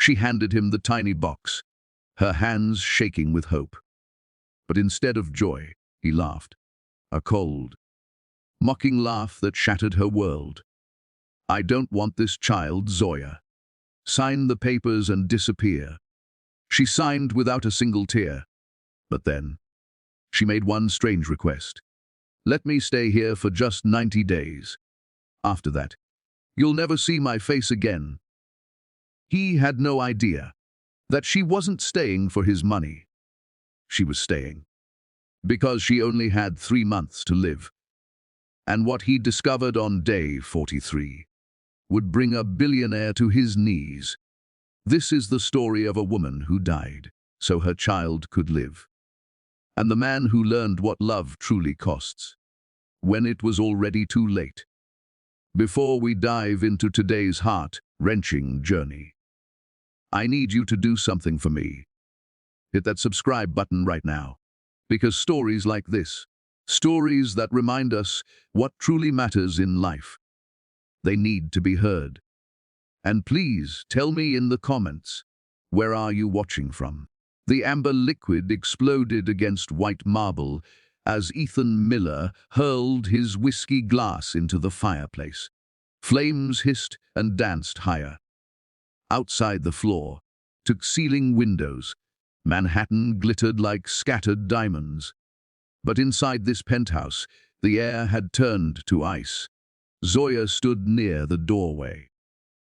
She handed him the tiny box, her hands shaking with hope. But instead of joy, he laughed. A cold, mocking laugh that shattered her world. "I don't want this child, Zoya. Sign the papers and disappear." She signed without a single tear. But then, she made one strange request. "Let me stay here for just 90 days. After that, you'll never see my face again." He had no idea that she wasn't staying for his money. She was staying because she only had 3 months to live. And what he discovered on day 43 would bring a billionaire to his knees. This is the story of a woman who died so her child could live, and the man who learned what love truly costs when it was already too late. Before we dive into today's heart-wrenching journey, I need you to do something for me. Hit that subscribe button right now, because stories like this, stories that remind us what truly matters in life, they need to be heard. And please tell me in the comments, where are you watching from? The amber liquid exploded against white marble as Ethan Miller hurled his whiskey glass into the fireplace. Flames hissed and danced higher. Outside the floor, to ceiling windows, Manhattan glittered like scattered diamonds. But inside this penthouse, the air had turned to ice. Zoya stood near the doorway,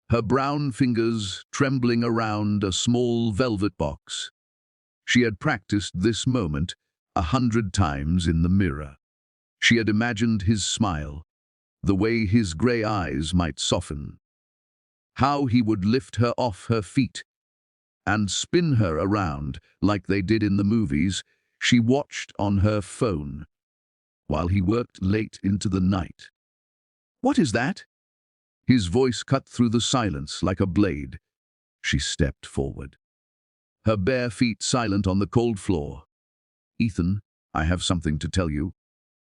her brown fingers trembling around a small velvet box. She had practiced this moment 100 times in the mirror. She had imagined his smile, the way his grey eyes might soften, how he would lift her off her feet and spin her around like they did in the movies she watched on her phone while he worked late into the night. "What is that?" His voice cut through the silence like a blade. She stepped forward, her bare feet silent on the cold floor. "Ethan, I have something to tell you."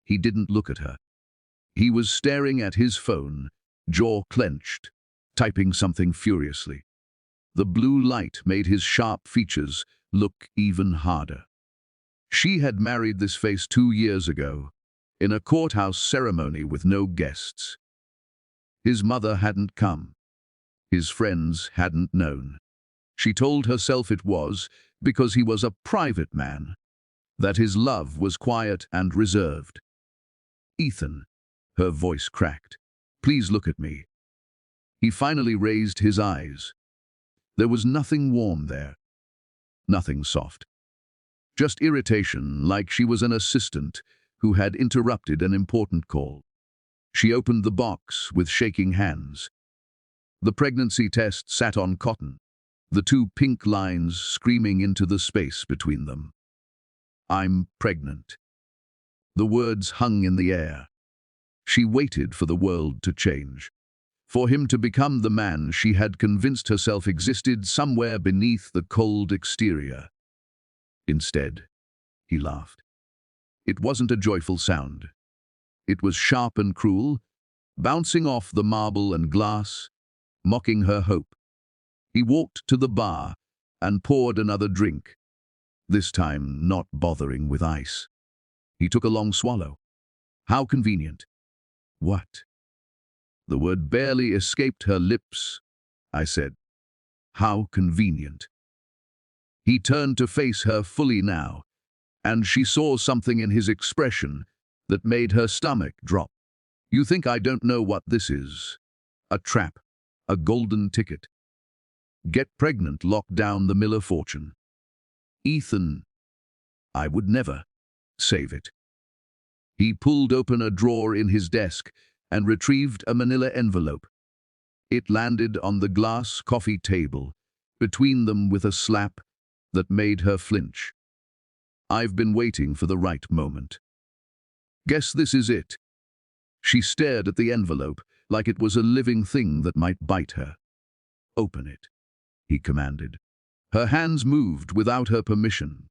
He didn't look at her. He was staring at his phone, jaw clenched, typing something furiously. The blue light made his sharp features look even harder. She had married this face 2 years ago, in a courthouse ceremony with no guests. His mother hadn't come. His friends hadn't known. She told herself it was because he was a private man, that his love was quiet and reserved. "Ethan," her voice cracked, "please look at me." He finally raised his eyes. There was nothing warm there, nothing soft. Just irritation, like she was an assistant who had interrupted an important call. She opened the box with shaking hands. The pregnancy test sat on cotton, the 2 pink lines screaming into the space between them. "I'm pregnant." The words hung in the air. She waited for the world to change, for him to become the man she had convinced herself existed somewhere beneath the cold exterior. Instead, he laughed. It wasn't a joyful sound. It was sharp and cruel, bouncing off the marble and glass, mocking her hope. He walked to the bar and poured another drink, this time not bothering with ice. He took a long swallow. "How convenient." "What?" The word barely escaped her lips. I said, "How convenient." He turned to face her fully now, and she saw something in his expression that made her stomach drop. "You think I don't know what this is? A trap, a golden ticket. Get pregnant, lock down the Miller fortune." "Ethan, I would never save it." He pulled open a drawer in his desk and retrieved a manila envelope. It landed on the glass coffee table, between them with a slap that made her flinch. "I've been waiting for the right moment. Guess this is it." She stared at the envelope like it was a living thing that might bite her. "Open it," he commanded. Her hands moved without her permission.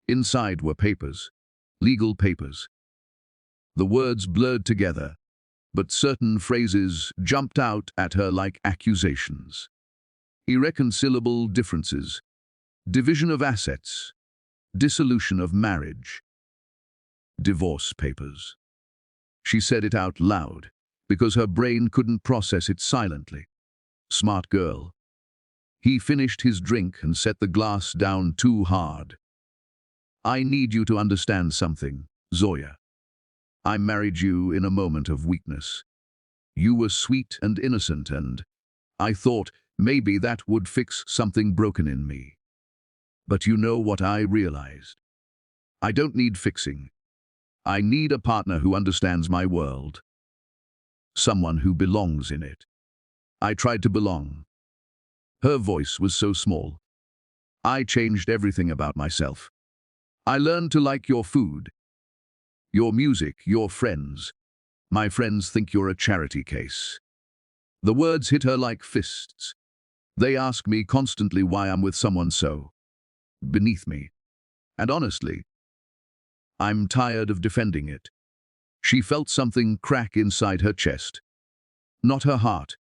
Inside were papers, legal papers. The words blurred together, but certain phrases jumped out at her like accusations. irreconcilable differences, division of assets, dissolution of marriage, divorce papers. She said it out loud because her brain couldn't process it silently. Smart girl. He finished his drink and set the glass down too hard. I need you to understand something, Zoya. I married you in a moment of weakness. You were sweet and innocent, and I thought maybe that would fix something broken in me. But you know what I realized? I don't need fixing. I need a partner who understands my world. Someone who belongs in it. I tried to belong. Her voice was so small. I changed everything about myself. I learned to like your food, your music, your friends. My friends think you're a charity case. The words hit her like fists. They ask me constantly why I'm with someone so beneath me. And honestly, I'm tired of defending it. She felt something crack inside her chest. Not her heart.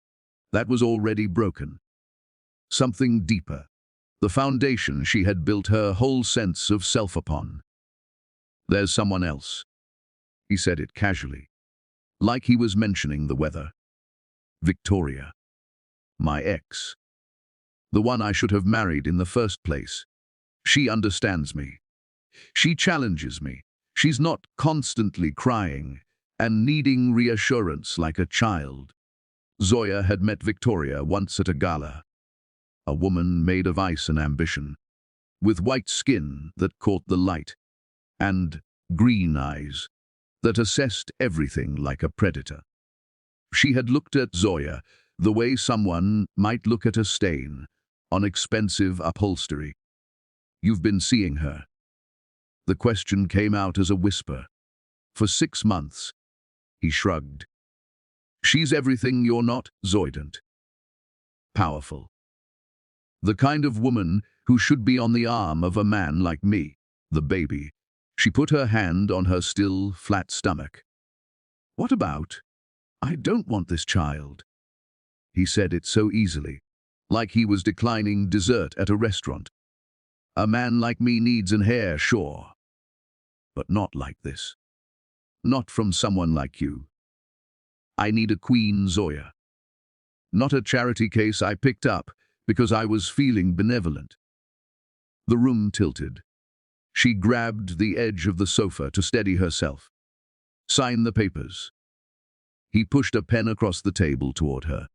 That was already broken. Something deeper. The foundation she had built her whole sense of self upon. There's someone else. He said it casually, like he was mentioning the weather. Victoria. My ex. The one I should have married in the first place. She understands me. She challenges me. She's not constantly crying and needing reassurance like a child. Zoya had met Victoria once at a gala. A woman made of ice and ambition, with white skin that caught the light, and green eyes that assessed everything like a predator. She had looked at Zoya the way someone might look at a stain on expensive upholstery. You've been seeing her. The question came out as a whisper. For 6 months, he shrugged. She's everything you're not, Zoidant. Powerful. The kind of woman who should be on the arm of a man like me, the baby. She put her hand on her still, flat stomach. What about? I don't want this child. He said it so easily, like he was declining dessert at a restaurant. A man like me needs an heir, sure. But not like this. Not from someone like you. I need a queen, Zoya. Not a charity case I picked up because I was feeling benevolent. The room tilted. She grabbed the edge of the sofa to steady herself. Sign the papers. He pushed a pen across the table toward her.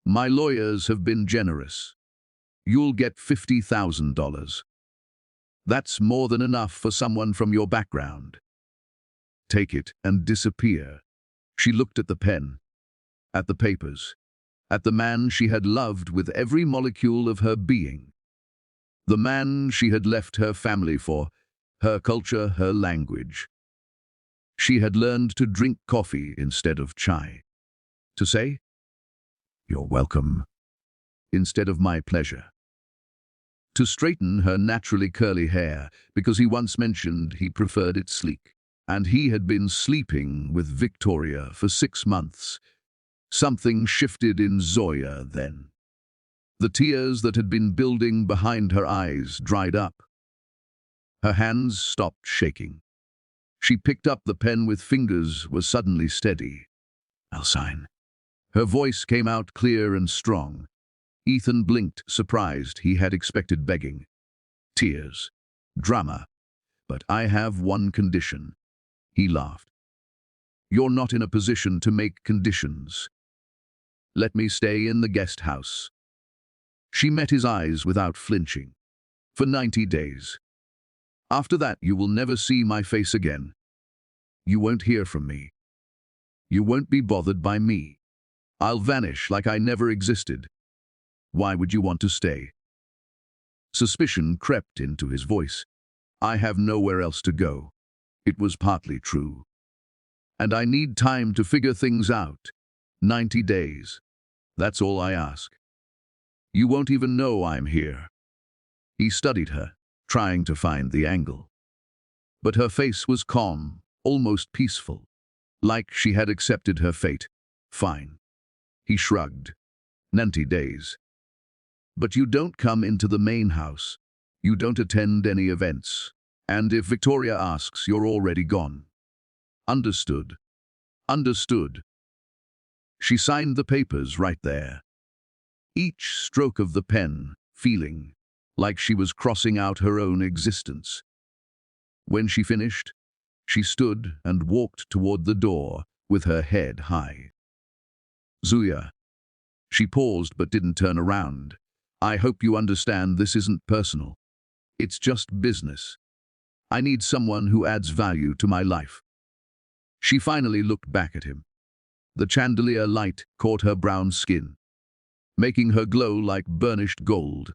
My lawyers have been generous. You'll get $50,000. That's more than enough for someone from your background. Take it and disappear. She looked at the pen, at the papers, at the man she had loved with every molecule of her being. The man she had left her family for, her culture, her language. She had learned to drink coffee instead of chai. To say, "You're welcome," instead of "my pleasure." To straighten her naturally curly hair, because he once mentioned he preferred it sleek. And he had been sleeping with Victoria for 6 months. Something shifted in Zoya then. The tears that had been building behind her eyes dried up. Her hands stopped shaking. She picked up the pen with fingers was suddenly steady. I'll sign. Her voice came out clear and strong. Ethan blinked, surprised. He had expected begging. Tears. Drama. But I have one condition. He laughed. You're not in a position to make conditions. Let me stay in the guest house. She met his eyes without flinching. For 90 days. After that, you will never see my face again. You won't hear from me. You won't be bothered by me. I'll vanish like I never existed. Why would you want to stay? Suspicion crept into his voice. I have nowhere else to go. It was partly true. And I need time to figure things out. 90 days. That's all I ask. You won't even know I'm here. He studied her, trying to find the angle. But her face was calm, almost peaceful, like she had accepted her fate. Fine. He shrugged. 90 days. But you don't come into the main house. You don't attend any events. And if Victoria asks, you're already gone. Understood. Understood. She signed the papers right there. Each stroke of the pen, feeling like she was crossing out her own existence. When she finished, she stood and walked toward the door with her head high. Zuya. She paused but didn't turn around. I hope you understand this isn't personal. It's just business. I need someone who adds value to my life. She finally looked back at him. The chandelier light caught her brown skin, making her glow like burnished gold.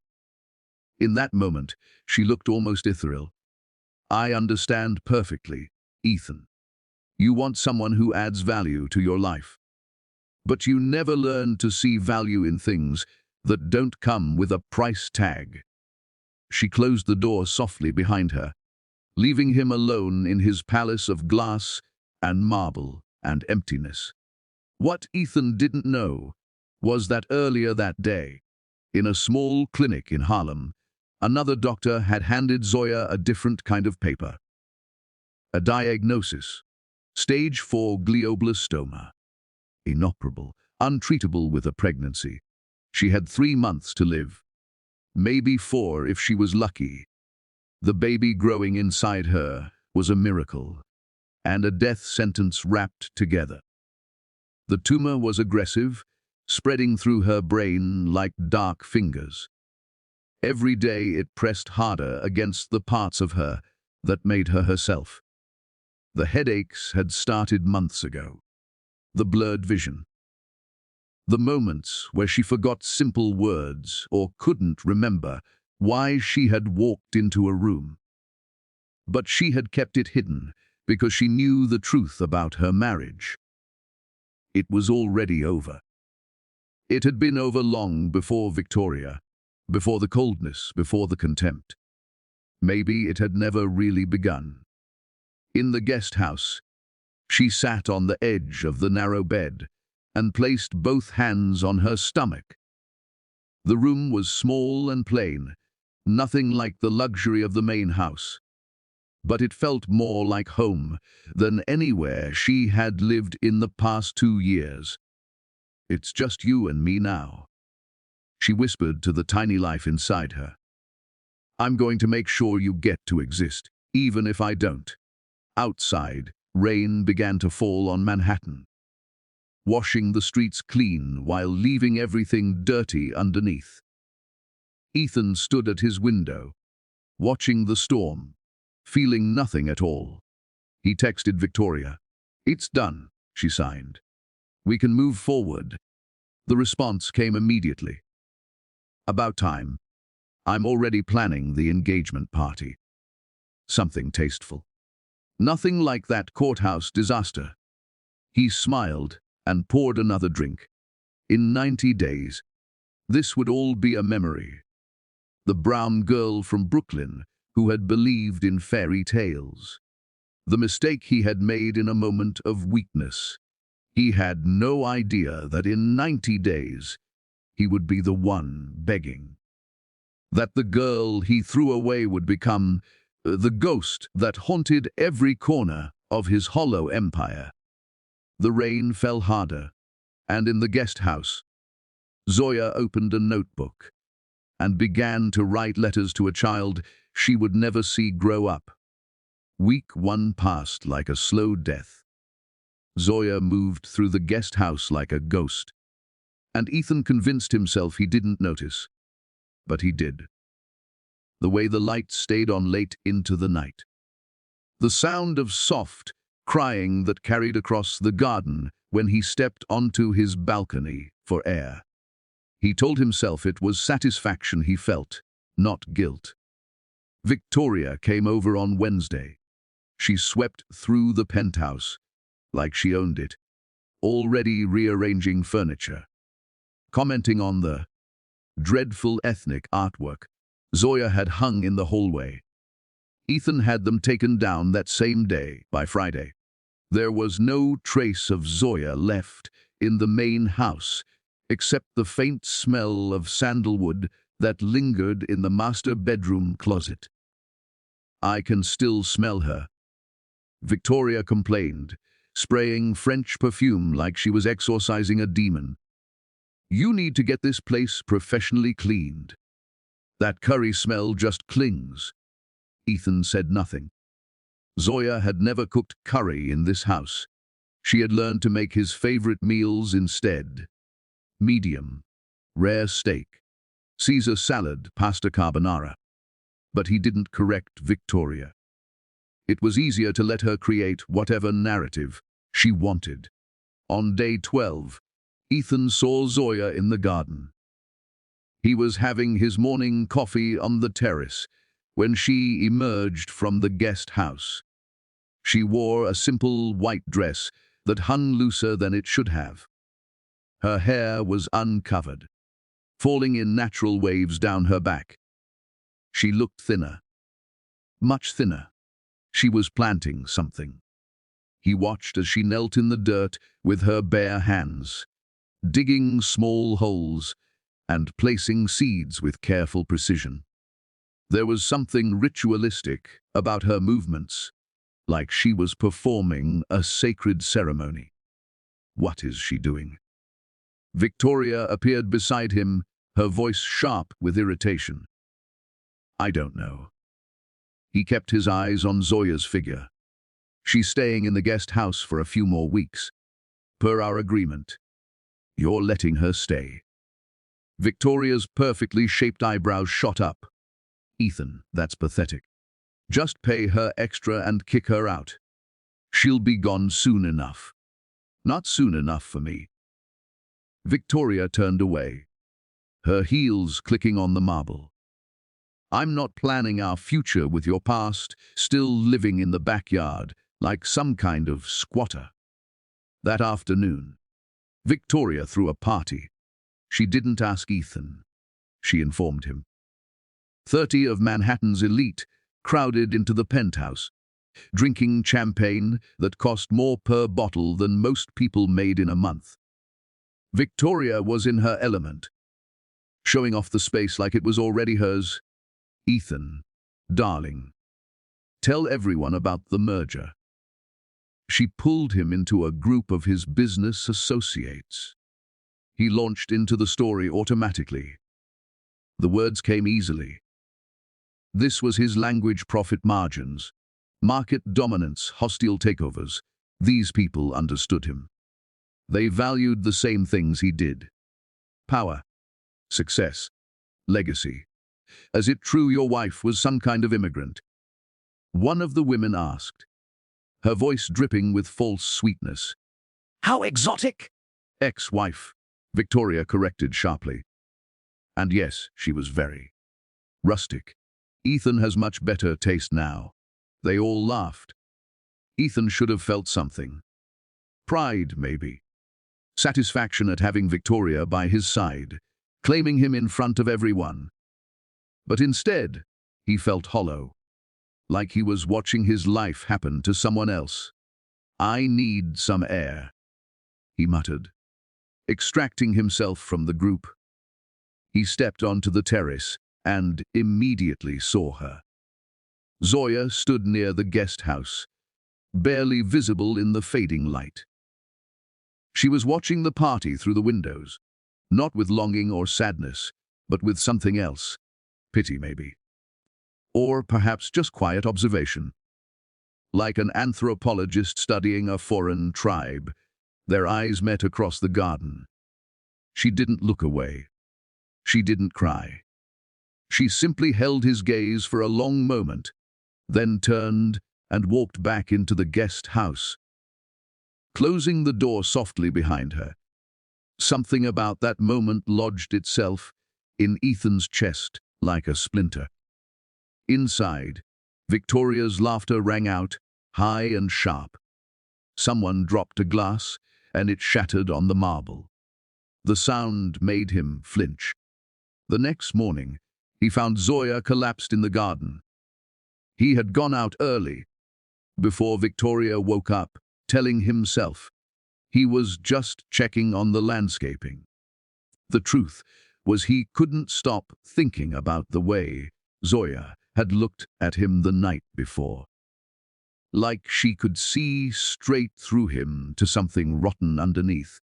In that moment, she looked almost ethereal. I understand perfectly, Ethan. You want someone who adds value to your life. But you never learn to see value in things that don't come with a price tag. She closed the door softly behind her, leaving him alone in his palace of glass and marble and emptiness. What Ethan didn't know was that earlier that day, in a small clinic in Harlem, another doctor had handed Zoya a different kind of paper. A diagnosis: stage 4 glioblastoma. Inoperable, untreatable with a pregnancy. She had 3 months to live. Maybe 4 if she was lucky. The baby growing inside her was a miracle, and a death sentence wrapped together. The tumor was aggressive, spreading through her brain like dark fingers. Every day it pressed harder against the parts of her that made her herself. The headaches had started months ago. The blurred vision. The moments where she forgot simple words or couldn't remember why she had walked into a room. But she had kept it hidden because she knew the truth about her marriage. It was already over. It had been over long before Victoria, before the coldness, before the contempt. Maybe it had never really begun. In the guest house, she sat on the edge of the narrow bed and placed both hands on her stomach. The room was small and plain, nothing like the luxury of the main house. But it felt more like home than anywhere she had lived in the past 2 years. It's just you and me now, she whispered to the tiny life inside her. I'm going to make sure you get to exist, even if I don't. Outside, rain began to fall on Manhattan, washing the streets clean while leaving everything dirty underneath. Ethan stood at his window, watching the storm, feeling nothing at all. He texted Victoria. It's done, she signed. We can move forward. The response came immediately. About time. I'm already planning the engagement party. Something tasteful. Nothing like that courthouse disaster. He smiled and poured another drink. In 90 days, this would all be a memory. The brown girl from Brooklyn who had believed in fairy tales. The mistake he had made in a moment of weakness. He had no idea that in 90 days, he would be the one begging. That the girl he threw away would become the ghost that haunted every corner of his hollow empire. The rain fell harder, and in the guest house, Zoya opened a notebook and began to write letters to a child she would never see grow up. Week 1 passed like a slow death. Zoya moved through the guest house like a ghost, and Ethan convinced himself he didn't notice. But he did. The way the lights stayed on late into the night. The sound of soft crying that carried across the garden when he stepped onto his balcony for air. He told himself it was satisfaction he felt, not guilt. Victoria came over on Wednesday. She swept through the penthouse like she owned it, already rearranging furniture. Commenting on the dreadful ethnic artwork Zoya had hung in the hallway. Ethan had them taken down that same day, by Friday. There was no trace of Zoya left in the main house, except the faint smell of sandalwood that lingered in the master bedroom closet. "I can still smell her," Victoria complained, spraying French perfume like she was exorcising a demon. "You need to get this place professionally cleaned. That curry smell just clings." Ethan said nothing. Zoya had never cooked curry in this house. She had learned to make his favorite meals instead. Medium, rare steak, Caesar salad, pasta carbonara. But he didn't correct Victoria. It was easier to let her create whatever narrative she wanted. On day 12, Ethan saw Zoya in the garden. He was having his morning coffee on the terrace when she emerged from the guest house. She wore a simple white dress that hung looser than it should have. Her hair was uncovered, falling in natural waves down her back. She looked thinner, much thinner. She was planting something. He watched as she knelt in the dirt with her bare hands, digging small holes and placing seeds with careful precision. There was something ritualistic about her movements, like she was performing a sacred ceremony. What is she doing? Victoria appeared beside him, her voice sharp with irritation. "I don't know." He kept his eyes on Zoya's figure. "She's staying in the guest house for a few more weeks. Per our agreement. You're letting her stay." Victoria's perfectly shaped eyebrows shot up. "Ethan, that's pathetic. Just pay her extra and kick her out. She'll be gone soon enough." "Not soon enough for me." Victoria turned away, her heels clicking on the marble. "I'm not planning our future with your past, still living in the backyard like some kind of squatter." That afternoon, Victoria threw a party. She didn't ask Ethan. She informed him. 30 of Manhattan's elite crowded into the penthouse, drinking champagne that cost more per bottle than most people made in a month. Victoria was in her element, showing off the space like it was already hers. "Ethan, darling, tell everyone about the merger." She pulled him into a group of his business associates. He launched into the story automatically. The words came easily. This was his language: profit margins, market dominance, hostile takeovers. These people understood him. They valued the same things he did. Power, success, legacy. "Is it true your wife was some kind of immigrant?" one of the women asked, her voice dripping with false sweetness. "How exotic!" "Ex-wife," Victoria corrected sharply. "And yes, she was very rustic. Ethan has much better taste now." They all laughed. Ethan should have felt something. Pride, maybe. Satisfaction at having Victoria by his side, claiming him in front of everyone. But instead, he felt hollow, like he was watching his life happen to someone else. "I need some air," he muttered, extracting himself from the group. He stepped onto the terrace and immediately saw her. Zoya stood near the guest house, barely visible in the fading light. She was watching the party through the windows, not with longing or sadness, but with something else. Pity, maybe. Or perhaps just quiet observation. Like an anthropologist studying a foreign tribe, their eyes met across the garden. She didn't look away. She didn't cry. She simply held his gaze for a long moment, then turned and walked back into the guest house, closing the door softly behind her. Something about that moment lodged itself in Ethan's chest like a splinter. Inside, Victoria's laughter rang out, high and sharp. Someone dropped a glass, and it shattered on the marble. The sound made him flinch. The next morning, he found Zoya collapsed in the garden. He had gone out early, before Victoria woke up, telling himself he was just checking on the landscaping. The truth was he couldn't stop thinking about the way Zoya had looked at him the night before. Like she could see straight through him to something rotten underneath.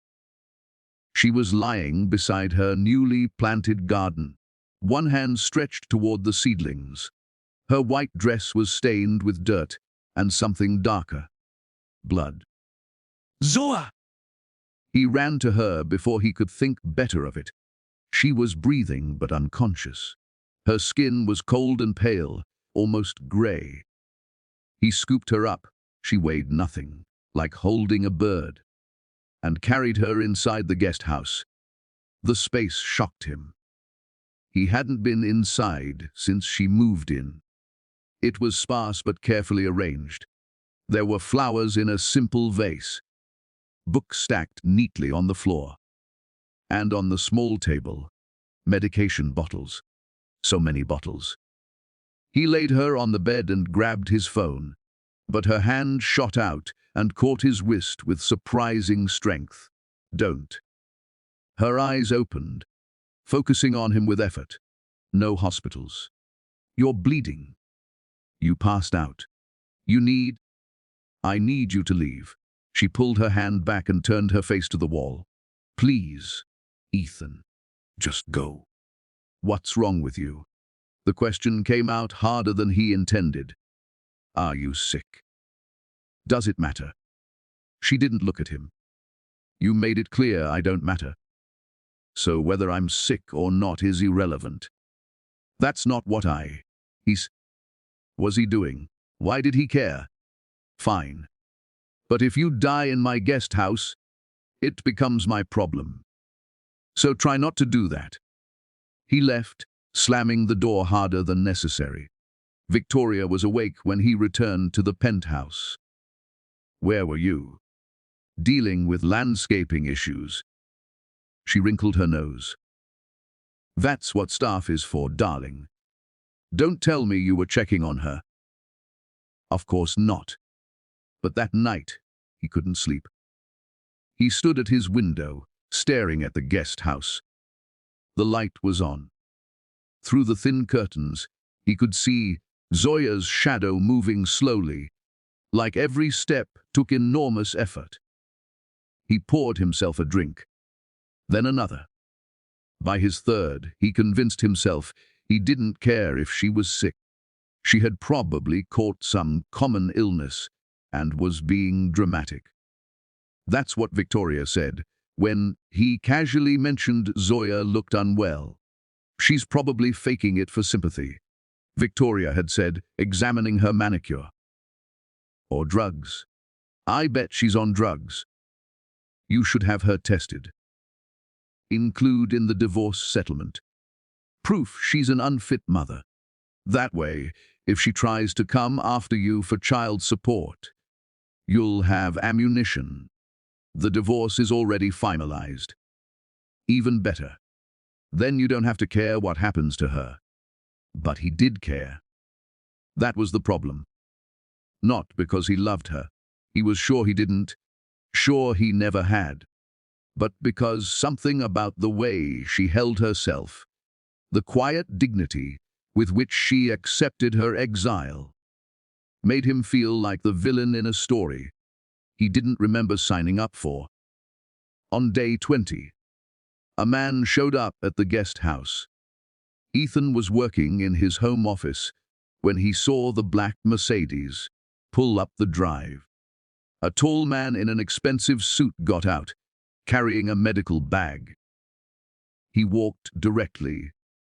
She was lying beside her newly planted garden, one hand stretched toward the seedlings. Her white dress was stained with dirt and something darker. Blood. Zoya! He ran to her before he could think better of it. She was breathing but unconscious. Her skin was cold and pale, almost gray. He scooped her up. She weighed nothing, like holding a bird, and carried her inside the guest house. The space shocked him. He hadn't been inside since she moved in. It was sparse but carefully arranged. There were flowers in a simple vase, books stacked neatly on the floor, and on the small table, medication bottles. So many bottles. He laid her on the bed and grabbed his phone, but her hand shot out and caught his wrist with surprising strength. Don't. Her eyes opened, focusing on him with effort. No hospitals. You're bleeding. You passed out. I need you to leave. She pulled her hand back and turned her face to the wall. Please, Ethan, just go. What's wrong with you? The question came out harder than he intended. Are you sick? Does it matter? She didn't look at him. You made it clear I don't matter. So whether I'm sick or not is irrelevant. That's not what was he doing? Why did he care? Fine. But if you die in my guest house, it becomes my problem. So try not to do that. He left, slamming the door harder than necessary. Victoria was awake when he returned to the penthouse. Where were you? Dealing with landscaping issues. She wrinkled her nose. That's what staff is for, darling. Don't tell me you were checking on her. Of course not. But that night, he couldn't sleep. He stood at his window, staring at the guest house. The light was on. Through the thin curtains, he could see Zoya's shadow moving slowly, like every step took enormous effort. He poured himself a drink, then another. By his third, he convinced himself he didn't care if she was sick. She had probably caught some common illness and was being dramatic. That's what Victoria said when he casually mentioned Zoya looked unwell. She's probably faking it for sympathy, Victoria had said, examining her manicure. Or drugs. I bet she's on drugs. You should have her tested. Include in the divorce settlement. Proof she's an unfit mother. That way, if she tries to come after you for child support, you'll have ammunition. The divorce is already finalized. Even better. Then you don't have to care what happens to her. But he did care. That was the problem. Not because he loved her. He was sure he didn't. Sure he never had. But because something about the way she held herself, the quiet dignity with which she accepted her exile, made him feel like the villain in a story he didn't remember signing up for. On day 20, a man showed up at the guest house. Ethan was working in his home office when he saw the black Mercedes pull up the drive. A tall man in an expensive suit got out, carrying a medical bag. He walked directly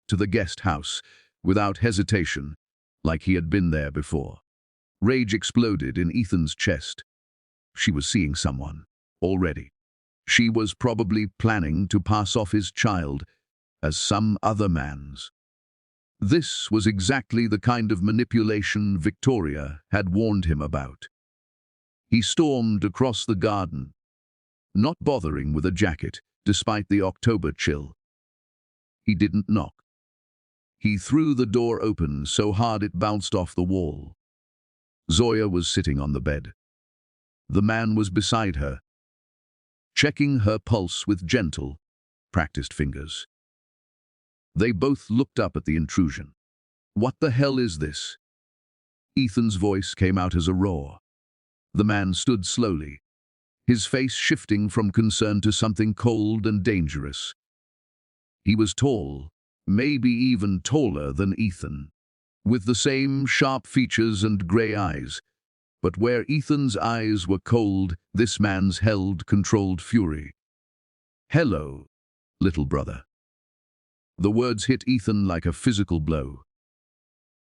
to the guest house without hesitation, like he had been there before. Rage exploded in Ethan's chest. She was seeing someone already. She was probably planning to pass off his child as some other man's. This was exactly the kind of manipulation Victoria had warned him about. He stormed across the garden, not bothering with a jacket, despite the October chill. He didn't knock. He threw the door open so hard it bounced off the wall. Zoya was sitting on the bed. The man was beside her, checking her pulse with gentle, practiced fingers. They both looked up at the intrusion. "What the hell is this?" Ethan's voice came out as a roar. The man stood slowly, his face shifting from concern to something cold and dangerous. He was tall, maybe even taller than Ethan, with the same sharp features and grey eyes. But where Ethan's eyes were cold, this man's held controlled fury. "Hello, little brother." The words hit Ethan like a physical blow.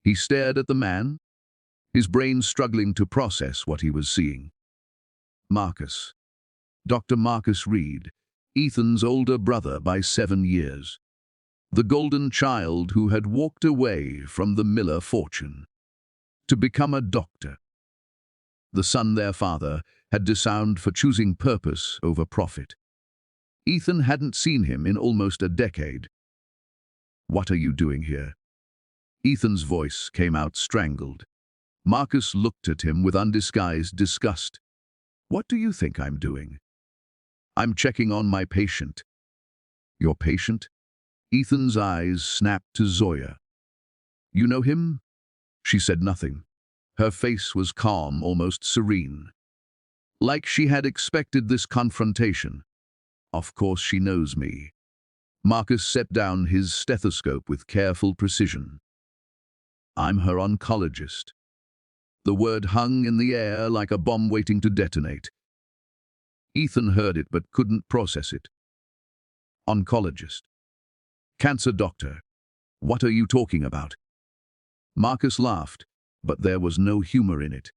He stared at the man, his brain struggling to process what he was seeing. Marcus. Dr. Marcus Reed, Ethan's older brother by 7 years. The golden child who had walked away from the Miller fortune to become a doctor. The son their father had disowned for choosing purpose over profit. Ethan hadn't seen him in almost a decade. "What are you doing here?" Ethan's voice came out strangled. Marcus looked at him with undisguised disgust. "What do you think I'm doing?" "I'm checking on my patient." "Your patient?" Ethan's eyes snapped to Zoya. "You know him?" She said nothing. Her face was calm, almost serene. Like she had expected this confrontation. "Of course she knows me." Marcus set down his stethoscope with careful precision. "I'm her oncologist." The word hung in the air like a bomb waiting to detonate. Ethan heard it but couldn't process it. "Oncologist. Cancer doctor. What are you talking about?" Marcus laughed, but there was no humor in it.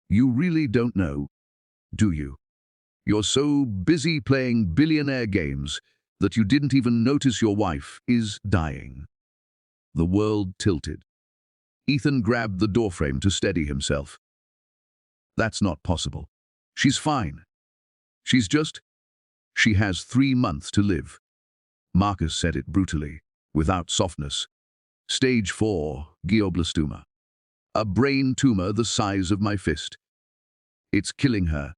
"You really don't know, do you? You're so busy playing billionaire games that you didn't even notice your wife is dying." The world tilted. Ethan grabbed the doorframe to steady himself. "That's not possible. She's fine. She has 3 months to live." Marcus said it brutally, without softness. "Stage 4, glioblastoma. A brain tumor the size of my fist. It's killing her,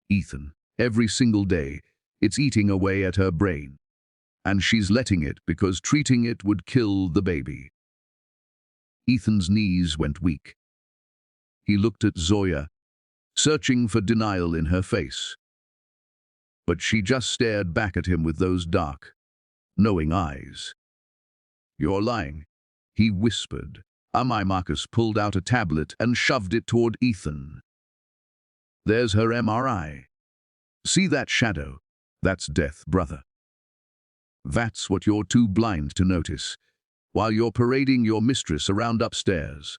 Ethan. Every single day, it's eating away at her brain. And she's letting it because treating it would kill the baby." Ethan's knees went weak. He looked at Zoya, searching for denial in her face. But she just stared back at him with those dark, knowing eyes. "You're lying," he whispered. Marcus pulled out a tablet and shoved it toward Ethan. "There's her MRI. See that shadow? That's death, brother. That's what you're too blind to notice, while you're parading your mistress around upstairs."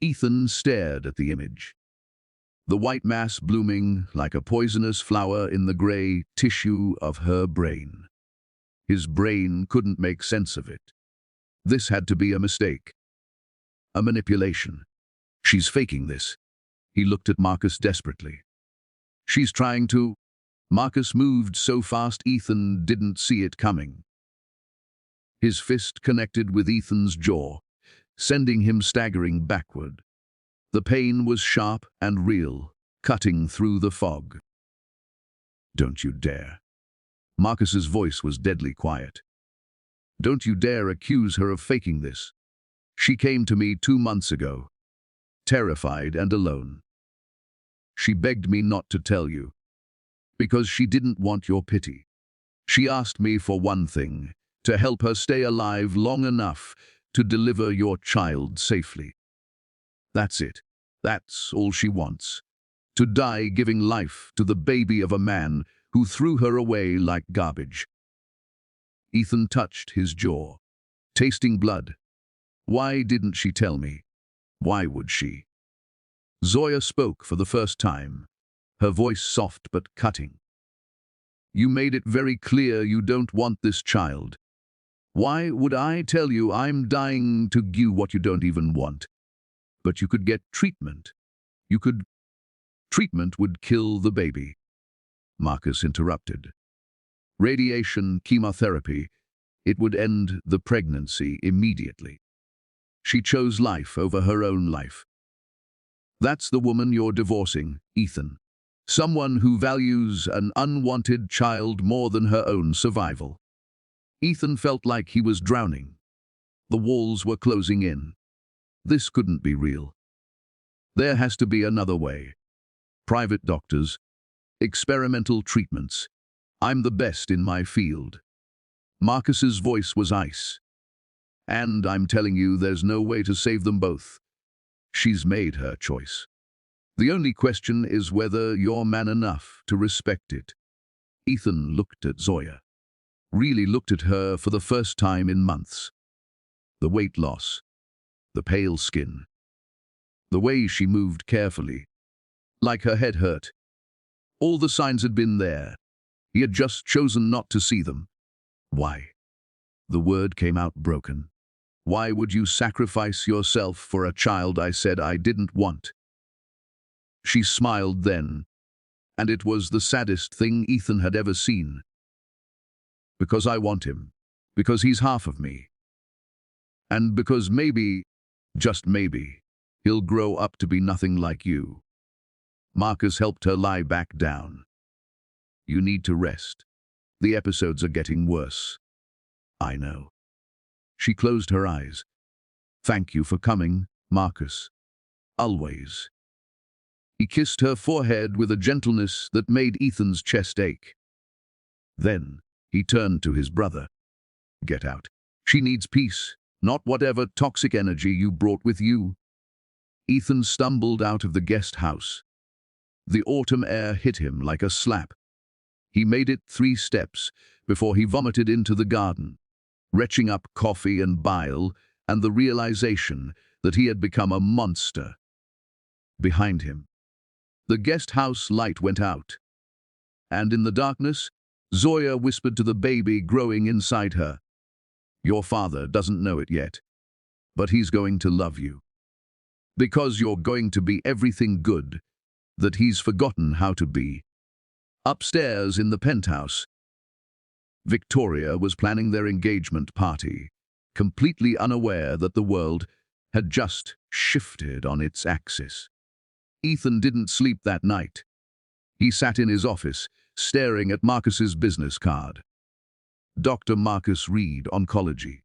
Ethan stared at the image. The white mass blooming like a poisonous flower in the gray tissue of her brain. His brain couldn't make sense of it. This had to be a mistake. A manipulation. "She's faking this." He looked at Marcus desperately. "She's trying to..." Marcus moved so fast Ethan didn't see it coming. His fist connected with Ethan's jaw, sending him staggering backward. The pain was sharp and real, cutting through the fog. "Don't you dare." Marcus's voice was deadly quiet. "Don't you dare accuse her of faking this. She came to me 2 months ago, terrified and alone. She begged me not to tell you, because she didn't want your pity. She asked me for one thing, to help her stay alive long enough to deliver your child safely. That's it. That's all she wants. To die giving life to the baby of a man who threw her away like garbage." Ethan touched his jaw, tasting blood. "Why didn't she tell me? Why would she?" Zoya spoke for the first time, her voice soft but cutting. "You made it very clear you don't want this child. Why would I tell you I'm dying to give you what you don't even want? But you could get treatment. You could..." "Treatment would kill the baby," Marcus interrupted. "Radiation, chemotherapy, it would end the pregnancy immediately. She chose life over her own life. That's the woman you're divorcing, Ethan. Someone who values an unwanted child more than her own survival." Ethan felt like he was drowning. The walls were closing in. This couldn't be real. There has to be another way. Private doctors, experimental treatments. I'm the best in my field. Marcus's voice was ice. And I'm telling you, there's no way to save them both. She's made her choice. The only question is whether you're man enough to respect it. Ethan looked at Zoya. Really looked at her for the first time in months. The weight loss, the pale skin, the way she moved carefully, like her head hurt. All the signs had been there. He had just chosen not to see them. Why? The word came out broken. Why would you sacrifice yourself for a child I said I didn't want? She smiled then, and it was the saddest thing Ethan had ever seen. Because I want him. Because he's half of me. And because maybe, just maybe, he'll grow up to be nothing like you. Marcus helped her lie back down. You need to rest. The episodes are getting worse. I know. She closed her eyes. Thank you for coming, Marcus. Always. He kissed her forehead with a gentleness that made Ethan's chest ache. Then he turned to his brother. Get out. She needs peace, not whatever toxic energy you brought with you. Ethan stumbled out of the guest house. The autumn air hit him like a slap. He made it 3 steps before he vomited into the garden, retching up coffee and bile and the realization that he had become a monster. Behind him, the guest house light went out, and in the darkness, Zoya whispered to the baby growing inside her, "Your father doesn't know it yet, but he's going to love you. Because you're going to be everything good that he's forgotten how to be." Upstairs in the penthouse, Victoria was planning their engagement party, completely unaware that the world had just shifted on its axis. Ethan didn't sleep that night. He sat in his office, staring at Marcus's business card. Dr. Marcus Reed, Oncology.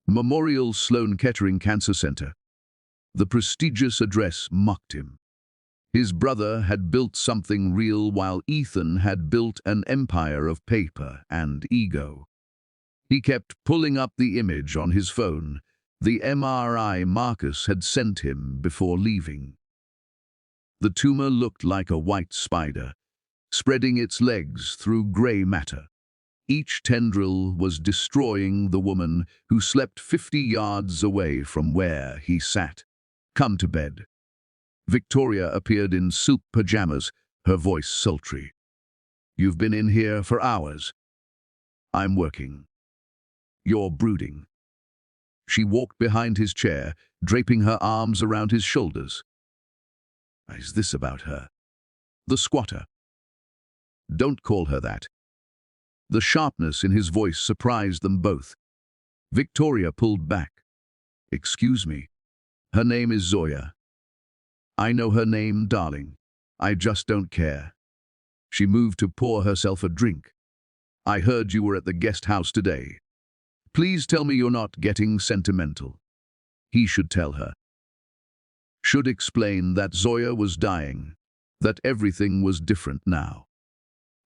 Memorial Sloan Kettering Cancer Center. The prestigious address mocked him. His brother had built something real while Ethan had built an empire of paper and ego. He kept pulling up the image on his phone, the MRI Marcus had sent him before leaving. The tumor looked like a white spider, spreading its legs through grey matter. Each tendril was destroying the woman who slept 50 yards away from where he sat. Come to bed. Victoria appeared in silk pajamas, her voice sultry. You've been in here for hours. I'm working. You're brooding. She walked behind his chair, draping her arms around his shoulders. Is this about her? The squatter. Don't call her that. The sharpness in his voice surprised them both. Victoria pulled back. Excuse me. Her name is Zoya. I know her name, darling. I just don't care. She moved to pour herself a drink. I heard you were at the guest house today. Please tell me you're not getting sentimental. He should tell her. Should explain that Zoya was dying, that everything was different now.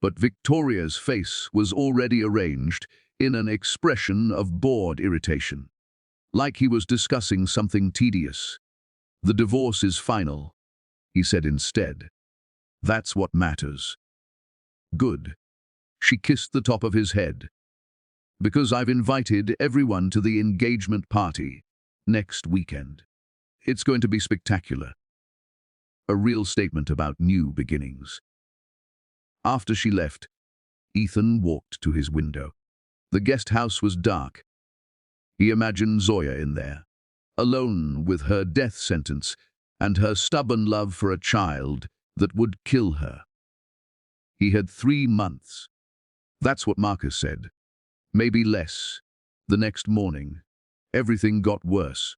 But Victoria's face was already arranged in an expression of bored irritation, like he was discussing something tedious. The divorce is final, he said instead. That's what matters. Good. She kissed the top of his head. Because I've invited everyone to the engagement party next weekend. It's going to be spectacular. A real statement about new beginnings. After she left, Ethan walked to his window. The guest house was dark. He imagined Zoya in there, alone with her death sentence and her stubborn love for a child that would kill her. He had 3 months. That's what Marcus said. Maybe less. The next morning, everything got worse.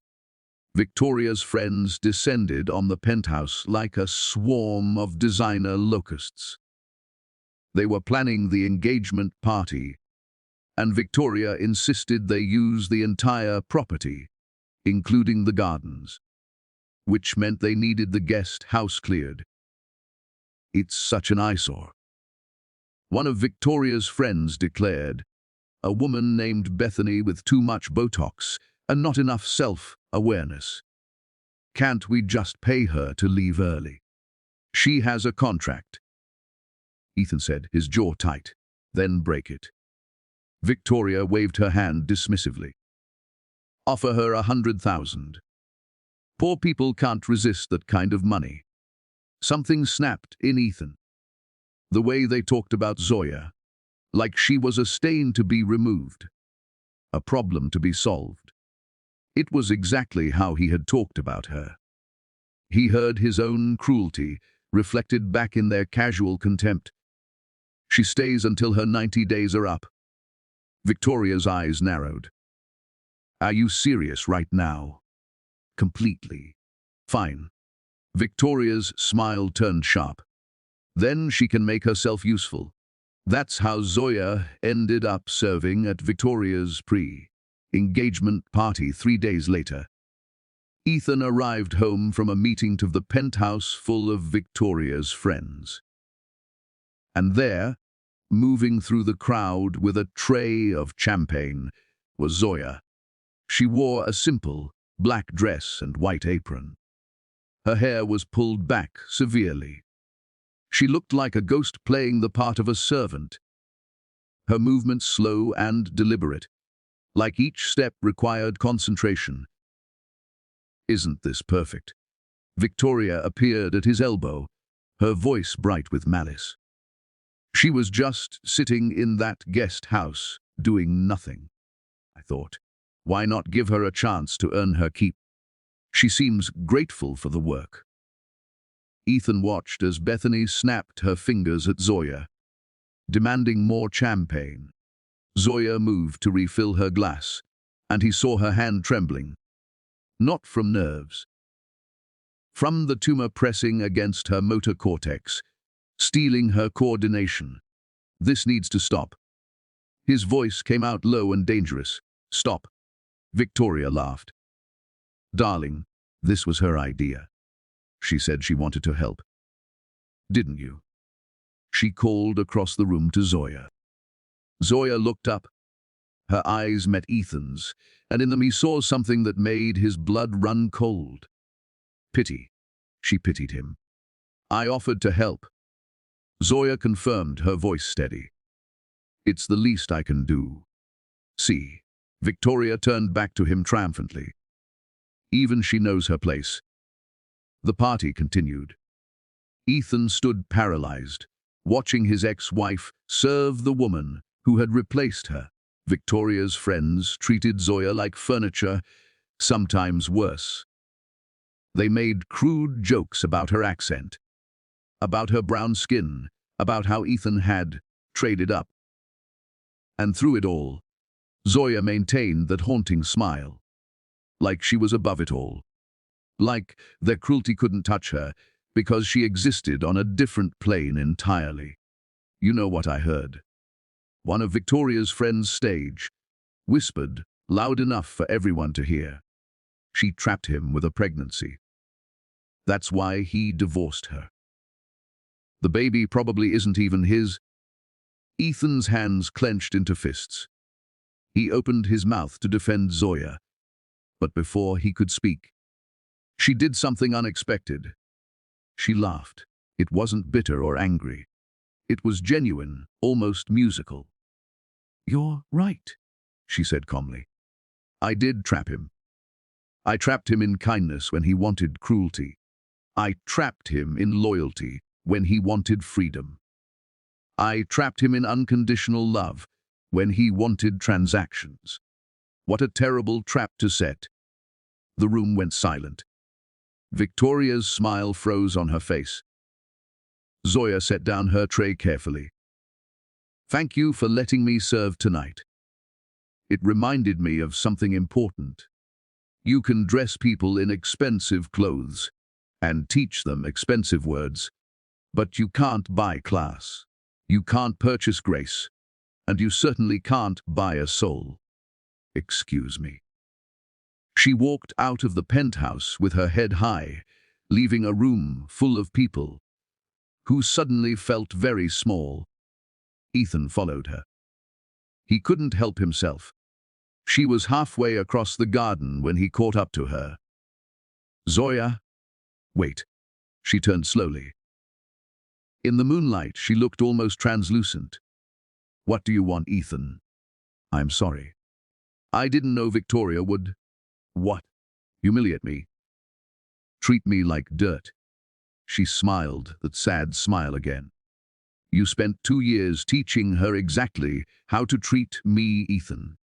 Victoria's friends descended on the penthouse like a swarm of designer locusts. They were planning the engagement party, and Victoria insisted they use the entire property, including the gardens, which meant they needed the guest house cleared. It's such an eyesore. One of Victoria's friends declared, a woman named Bethany with too much Botox and not enough self-awareness. Can't we just pay her to leave early? She has a contract. Ethan said, his jaw tight. Then break it. Victoria waved her hand dismissively. Offer her 100,000. Poor people can't resist that kind of money. Something snapped in Ethan. The way they talked about Zoya, like she was a stain to be removed, a problem to be solved. It was exactly how he had talked about her. He heard his own cruelty reflected back in their casual contempt. She stays until her 90 days are up. Victoria's eyes narrowed. Are you serious right now? Completely. Fine. Victoria's smile turned sharp. Then she can make herself useful. That's how Zoya ended up serving at Victoria's pre-engagement party 3 days later. Ethan arrived home from a meeting to the penthouse full of Victoria's friends. And there, moving through the crowd with a tray of champagne, was Zoya. She wore a simple black dress and white apron. Her hair was pulled back severely. She looked like a ghost playing the part of a servant. Her movements slow and deliberate, like each step required concentration. Isn't this perfect? Victoria appeared at his elbow, her voice bright with malice. She was just sitting in that guest house, doing nothing. I thought, why not give her a chance to earn her keep? She seems grateful for the work. Ethan watched as Bethany snapped her fingers at Zoya, demanding more champagne. Zoya moved to refill her glass, and he saw her hand trembling. Not from nerves. From the tumor pressing against her motor cortex, stealing her coordination. This needs to stop. His voice came out low and dangerous. Stop. Victoria laughed. Darling, this was her idea. She said she wanted to help. Didn't you? She called across the room to Zoya. Zoya looked up. Her eyes met Ethan's, and in them he saw something that made his blood run cold. Pity. She pitied him. I offered to help. Zoya confirmed, her voice steady. It's the least I can do. See. Victoria turned back to him triumphantly. Even she knows her place. The party continued. Ethan stood paralyzed, watching his ex-wife serve the woman who had replaced her. Victoria's friends treated Zoya like furniture, sometimes worse. They made crude jokes about her accent, about her brown skin, about how Ethan had traded up. And through it all, Zoya maintained that haunting smile, like she was above it all. Like their cruelty couldn't touch her because she existed on a different plane entirely. You know what I heard? One of Victoria's friends stage whispered loud enough for everyone to hear. She trapped him with a pregnancy. That's why he divorced her. The baby probably isn't even his. Ethan's hands clenched into fists. He opened his mouth to defend Zoya, but before he could speak, she did something unexpected. She laughed. It wasn't bitter or angry. It was genuine, almost musical. You're right, she said calmly. I did trap him. I trapped him in kindness when he wanted cruelty. I trapped him in loyalty when he wanted freedom. I trapped him in unconditional love when he wanted transactions. What a terrible trap to set. The room went silent. Victoria's smile froze on her face. Zoya set down her tray carefully. Thank you for letting me serve tonight. It reminded me of something important. You can dress people in expensive clothes and teach them expensive words, but you can't buy class. You can't purchase grace. and you certainly can't buy a soul. Excuse me. She walked out of the penthouse with her head high, leaving a room full of people who suddenly felt very small. Ethan followed her. He couldn't help himself. She was halfway across the garden when he caught up to her. Zoya? Wait. She turned slowly. In the moonlight, she looked almost translucent. What do you want, Ethan? I'm sorry. I didn't know Victoria would... What? Humiliate me? Treat me like dirt. She smiled, that sad smile again. You spent 2 years teaching her exactly how to treat me, Ethan.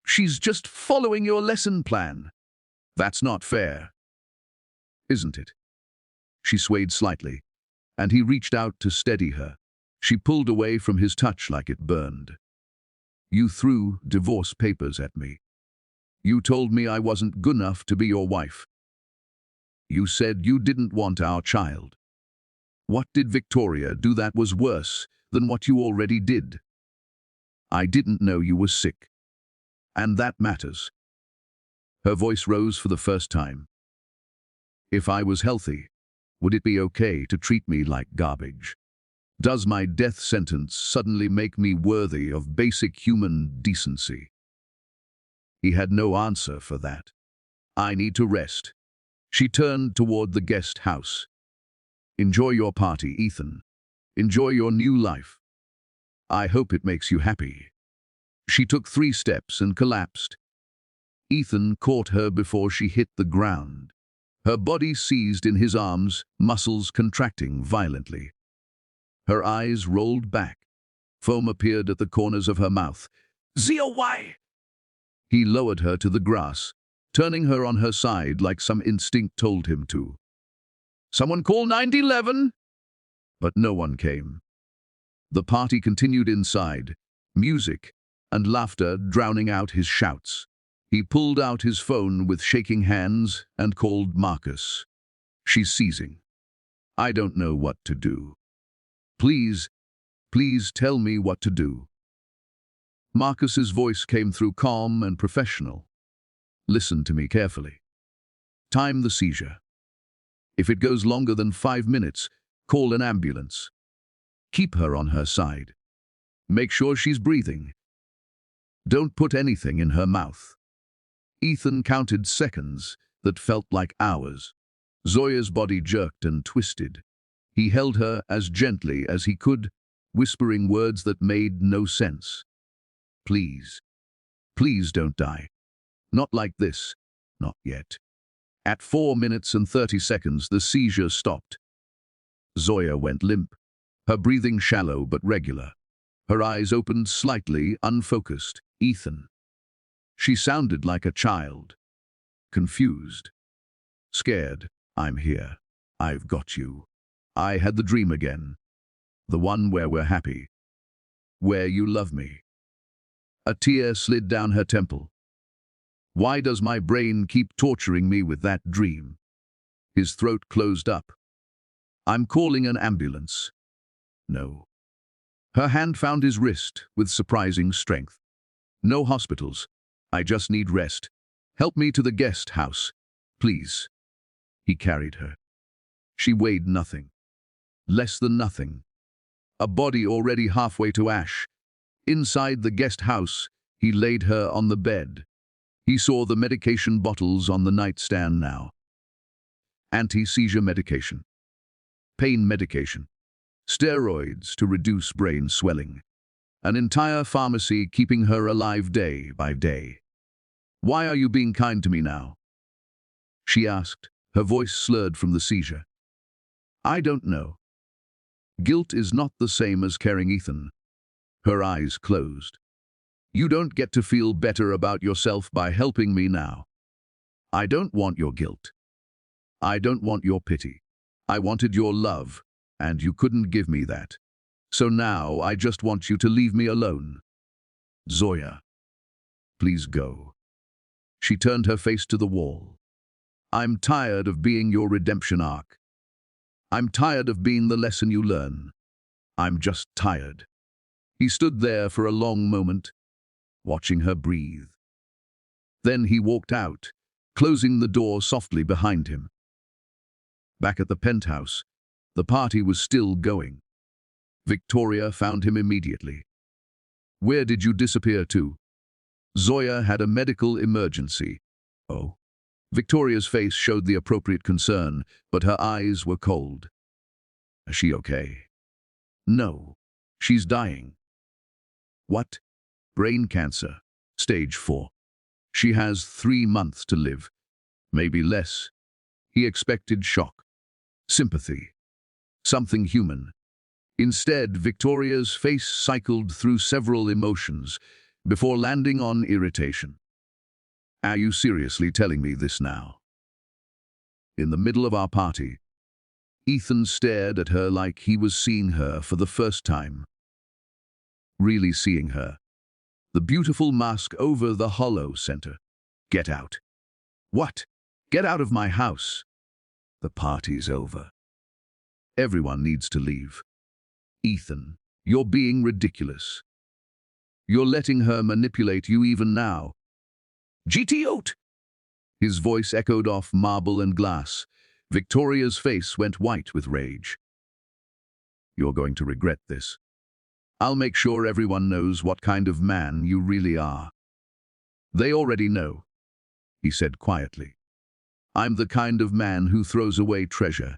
She's just following your lesson plan. That's not fair. Isn't it? She swayed slightly, and he reached out to steady her. She pulled away from his touch like it burned. You threw divorce papers at me. You told me I wasn't good enough to be your wife. You said you didn't want our child. What did Victoria do that was worse than what you already did? I didn't know you were sick. And that matters. Her voice rose for the first time. If I was healthy, would it be okay to treat me like garbage? Does my death sentence suddenly make me worthy of basic human decency? He had no answer for that. I need to rest. She turned toward the guest house. Enjoy your party, Ethan. Enjoy your new life. I hope it makes you happy. She took 3 steps and collapsed. Ethan caught her before she hit the ground. Her body seized in his arms, muscles contracting violently. Her eyes rolled back. Foam appeared at the corners of her mouth. Zoya! He lowered her to the grass, turning her on her side like some instinct told him to. Someone call 911? But no one came. The party continued inside, music and laughter drowning out his shouts. He pulled out his phone with shaking hands and called Marcus. She's seizing. I don't know what to do. Please tell me what to do. Marcus's voice came through calm and professional. Listen to me carefully. Time the seizure. If it goes longer than 5 minutes, call an ambulance. Keep her on her side. Make sure she's breathing. Don't put anything in her mouth. Ethan counted seconds that felt like hours. Zoya's body jerked and twisted. He held her as gently as he could, whispering words that made no sense. Please don't die. Not like this. Not yet. At 4 minutes and 30 seconds, the seizure stopped. Zoya went limp, her breathing shallow but regular. Her eyes opened slightly, unfocused. Ethan. She sounded like a child. Confused. Scared. I'm here. I've got you. I had the dream again. The one where we're happy. Where you love me. A tear slid down her temple. Why does my brain keep torturing me with that dream? His throat closed up. I'm calling an ambulance. No. Her hand found his wrist with surprising strength. No hospitals. I just need rest. Help me to the guest house, please. He carried her. She weighed nothing. Less than nothing. A body already halfway to ash. Inside the guest house, he laid her on the bed. He saw the medication bottles on the nightstand now. Anti-seizure medication. Pain medication. Steroids to reduce brain swelling. An entire pharmacy keeping her alive day by day. Why are you being kind to me now? She asked, her voice slurred from the seizure. I don't know. Guilt is not the same as caring, Ethan. Her eyes closed. You don't get to feel better about yourself by helping me now. I don't want your guilt. I don't want your pity. I wanted your love, and you couldn't give me that. So now I just want you to leave me alone. Zoya, please go. She turned her face to the wall. I'm tired of being your redemption arc. I'm tired of being the lesson you learn. I'm just tired. He stood there for a long moment, watching her breathe. Then he walked out, closing the door softly behind him. Back at the penthouse, the party was still going. Victoria found him immediately. "Where did you disappear to?" "Zoya had a medical emergency." "Oh." Victoria's face showed the appropriate concern, but her eyes were cold. "Is she okay?" "No. She's dying." "What?" "Brain cancer. Stage 4. She has 3 months to live. Maybe less." He expected shock, sympathy, something human. Instead, Victoria's face cycled through several emotions before landing on irritation. "Are you seriously telling me this now?" In the middle of our party, Ethan stared at her like he was seeing her for the first time. Really seeing her. The beautiful mask over the hollow center. "Get out." "What?" "Get out of my house." "The party's over. Everyone needs to leave." "Ethan, you're being ridiculous. You're letting her manipulate you even now." "GTOT!" His voice echoed off marble and glass. Victoria's face went white with rage. "You're going to regret this. I'll make sure everyone knows what kind of man you really are." "They already know," he said quietly. "I'm the kind of man who throws away treasure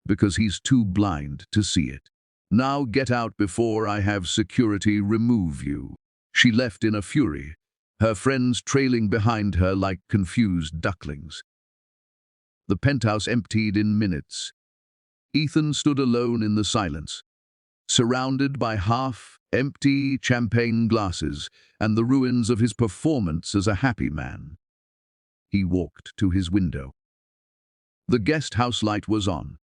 because he's too blind to see it. Now get out before I have security remove you." She left in a fury, her friends trailing behind her like confused ducklings. The penthouse emptied in minutes. Ethan stood alone in the silence, surrounded by half-empty champagne glasses and the ruins of his performance as a happy man. He walked to his window. The guest house light was on.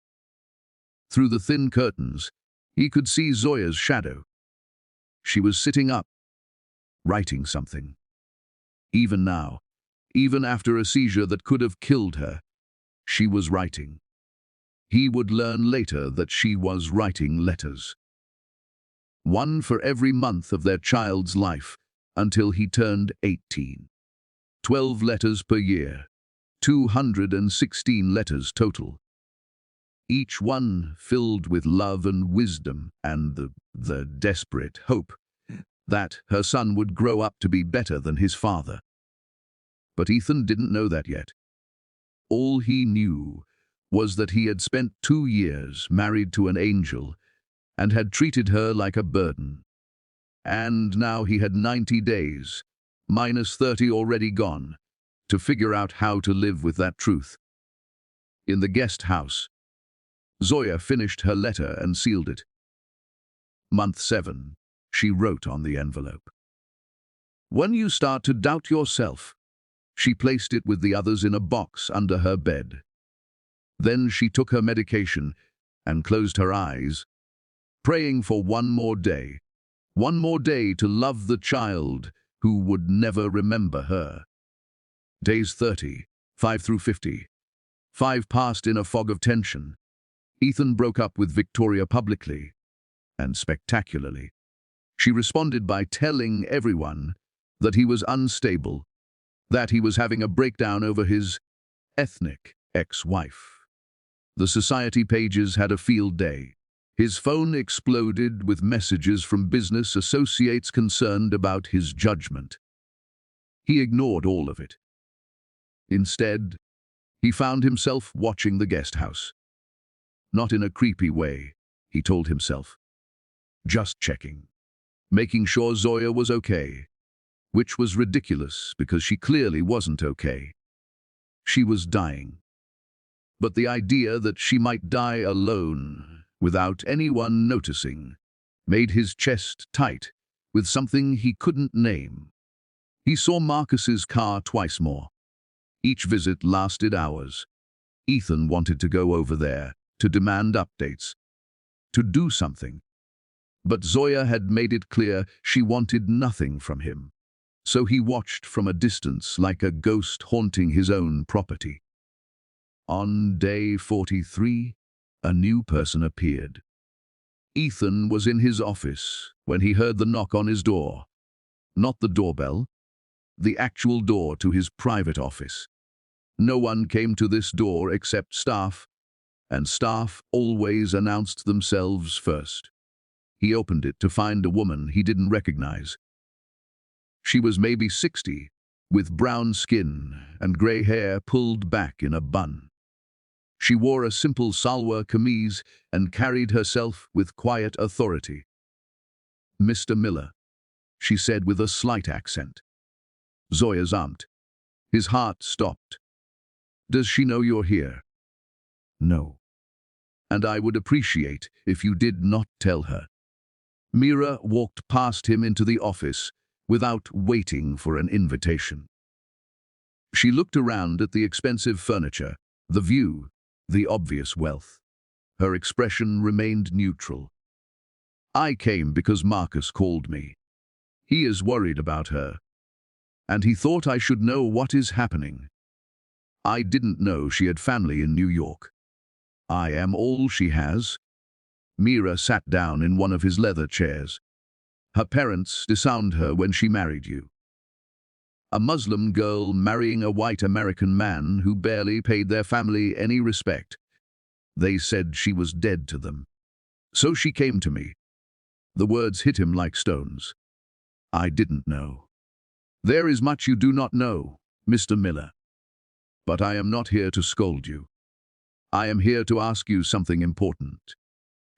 Through the thin curtains, he could see Zoya's shadow. She was sitting up, writing something. Even now, even after a seizure that could have killed her, she was writing. He would learn later that she was writing letters. One for every month of their child's life until he turned 18. 12 letters per year, 216 letters total. Each one filled with love and wisdom and the desperate hope that her son would grow up to be better than his father. But Ethan didn't know that yet. All he knew was that he had spent 2 years married to an angel and had treated her like a burden. And now he had 90 days, minus 30 already gone, to figure out how to live with that truth. In the guest house, Zoya finished her letter and sealed it. Month 7, she wrote on the envelope. "When you start to doubt yourself." She placed it with the others in a box under her bed. Then she took her medication and closed her eyes, praying for one more day to love the child who would never remember her. Days 30, 5 through 50. 5 passed in a fog of tension. Ethan broke up with Victoria publicly and spectacularly. She responded by telling everyone that he was unstable, that he was having a breakdown over his ethnic ex-wife. The society pages had a field day. His phone exploded with messages from business associates concerned about his judgment. He ignored all of it. Instead, he found himself watching the guest house. Not in a creepy way, he told himself. Just checking. Making sure Zoya was okay. Which was ridiculous because she clearly wasn't okay. She was dying. But the idea that she might die alone, without anyone noticing, made his chest tight with something he couldn't name. He saw Marcus's car twice more. Each visit lasted hours. Ethan wanted to go over there, to demand updates, to do something. But Zoya had made it clear she wanted nothing from him. So he watched from a distance like a ghost haunting his own property. On day 43, a new person appeared. Ethan was in his office when he heard the knock on his door. Not the doorbell, the actual door to his private office. No one came to this door except staff, and staff always announced themselves first. He opened it to find a woman he didn't recognize. She was maybe 60, with brown skin and grey hair pulled back in a bun. She wore a simple salwar kameez and carried herself with quiet authority. "Mr. Miller," she said with a slight accent. Zoya's aunt. His heart stopped. "Does she know you're here?" "No. And I would appreciate if you did not tell her." Mira walked past him into the office without waiting for an invitation. She looked around at the expensive furniture, the view, the obvious wealth. Her expression remained neutral. "I came because Marcus called me. He is worried about her, and he thought I should know what is happening. I didn't know she had family in New York. I am all she has." Mira sat down in one of his leather chairs. "Her parents disowned her when she married you. A Muslim girl marrying a white American man who barely paid their family any respect. They said she was dead to them. So she came to me." The words hit him like stones. "I didn't know." "There is much you do not know, Mr. Miller. But I am not here to scold you. I am here to ask you something important."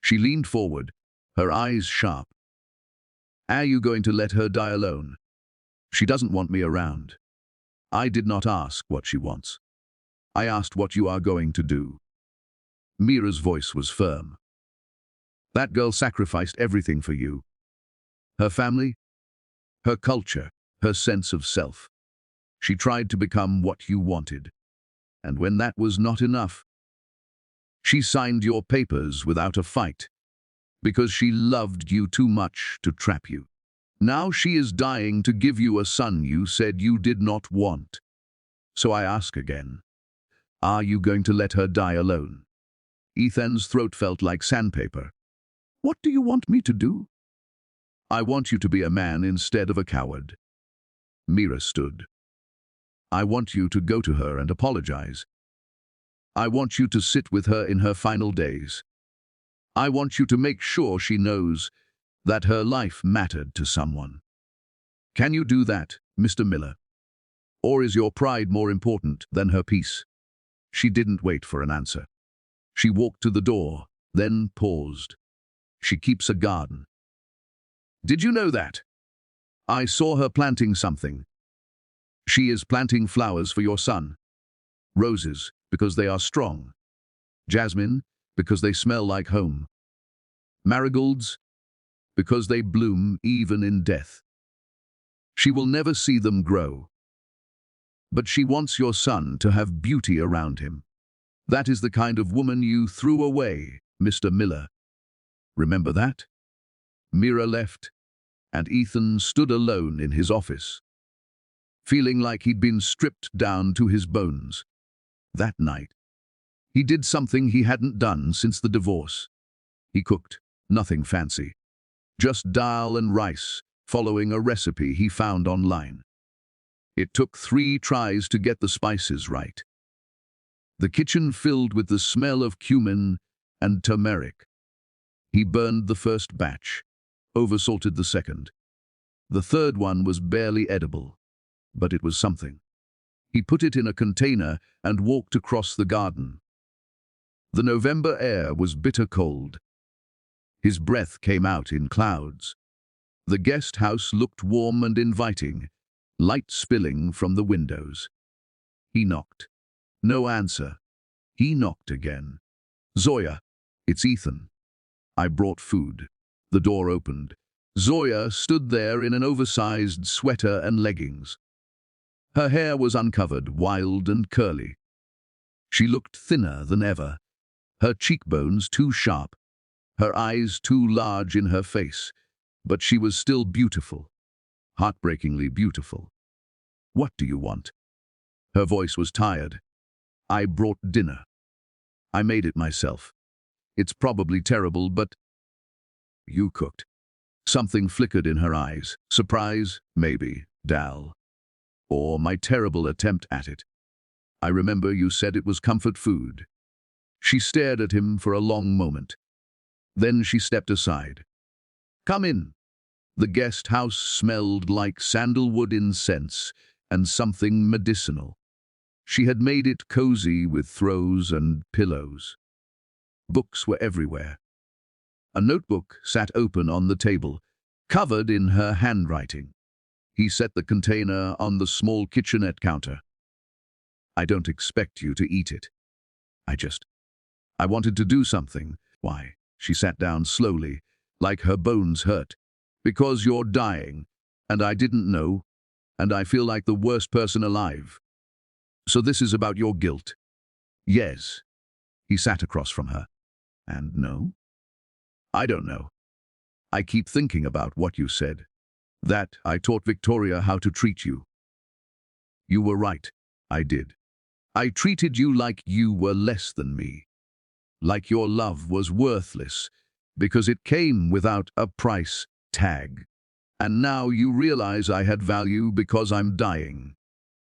She leaned forward, her eyes sharp. "Are you going to let her die alone? She doesn't want me around." "I did not ask what she wants. I asked what you are going to do." Mira's voice was firm. "That girl sacrificed everything for you. Her family, her culture, her sense of self. She tried to become what you wanted. And when that was not enough, she signed your papers without a fight, because she loved you too much to trap you. Now she is dying to give you a son you said you did not want. So I ask again, are you going to let her die alone?" Ethan's throat felt like sandpaper. "What do you want me to do?" "I want you to be a man instead of a coward." Mira stood. "I want you to go to her and apologize. I want you to sit with her in her final days. I want you to make sure she knows that her life mattered to someone. Can you do that, Mr. Miller? Or is your pride more important than her peace?" She didn't wait for an answer. She walked to the door, then paused. "She keeps a garden. Did you know that? I saw her planting something. She is planting flowers for your son. Roses, because they are strong. Jasmine, because they smell like home. Marigolds, because they bloom even in death. She will never see them grow. But she wants your son to have beauty around him. That is the kind of woman you threw away, Mr. Miller. Remember that?" Mira left, and Ethan stood alone in his office, feeling like he'd been stripped down to his bones. That night, he did something he hadn't done since the divorce. He cooked, nothing fancy, just dal and rice, following a recipe he found online. It took 3 tries to get the spices right. The kitchen filled with the smell of cumin and turmeric. He burned the first batch, oversalted the second. The third one was barely edible, but it was something. He put it in a container and walked across the garden. The November air was bitter cold. His breath came out in clouds. The guest house looked warm and inviting, light spilling from the windows. He knocked. No answer. He knocked again. "Zoya, it's Ethan. I brought food." The door opened. Zoya stood there in an oversized sweater and leggings. Her hair was uncovered, wild and curly. She looked thinner than ever, her cheekbones too sharp, her eyes too large in her face, but she was still beautiful, heartbreakingly beautiful. "What do you want?" Her voice was tired. "I brought dinner. I made it myself. It's probably terrible, but..." You cooked. Something flickered in her eyes. Surprise? Maybe. Dal. Or my terrible attempt at it. I remember you said it was comfort food. She stared at him for a long moment. Then she stepped aside. Come in. The guest house smelled like sandalwood incense and something medicinal. She had made it cozy with throws and pillows. Books were everywhere. A notebook sat open on the table, covered in her handwriting. He set the container on the small kitchenette counter. I don't expect you to eat it. I wanted to do something. Why? She sat down slowly, like her bones hurt. Because you're dying, and I didn't know, and I feel like the worst person alive. So this is about your guilt. Yes. He sat across from her. And no? I don't know. I keep thinking about what you said. That I taught Victoria how to treat you. You were right. I did. I treated you like you were less than me. Like your love was worthless, because it came without a price tag. And now you realize I had value because I'm dying.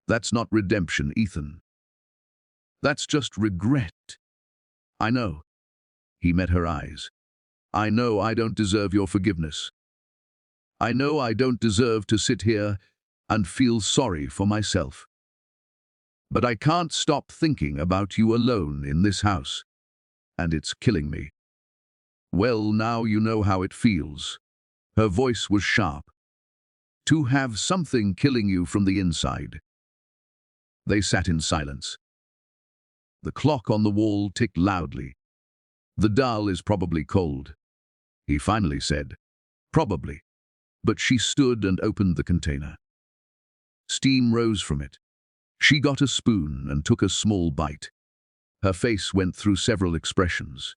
That's not redemption, Ethan. That's just regret. I know. He met her eyes. I know I don't deserve your forgiveness. I know I don't deserve to sit here and feel sorry for myself. But I can't stop thinking about you alone in this house, and it's killing me. Well, now you know how it feels. Her voice was sharp. To have something killing you from the inside. They sat in silence. The clock on the wall ticked loudly. The dial is probably cold, he finally said. Probably. But she stood and opened the container. Steam rose from it. She got a spoon and took a small bite. Her face went through several expressions.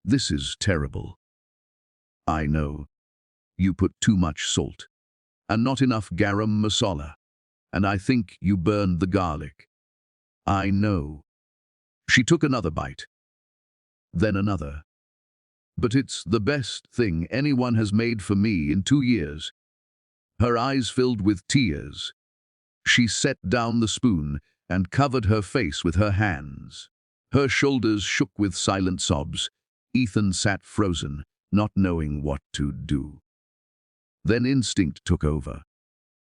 This is terrible. I know. You put too much salt, and not enough garam masala, and I think you burned the garlic. I know. She took another bite. Then another. But it's the best thing anyone has made for me in 2 years. Her eyes filled with tears. She set down the spoon and covered her face with her hands. Her shoulders shook with silent sobs. Ethan sat frozen, not knowing what to do. Then instinct took over.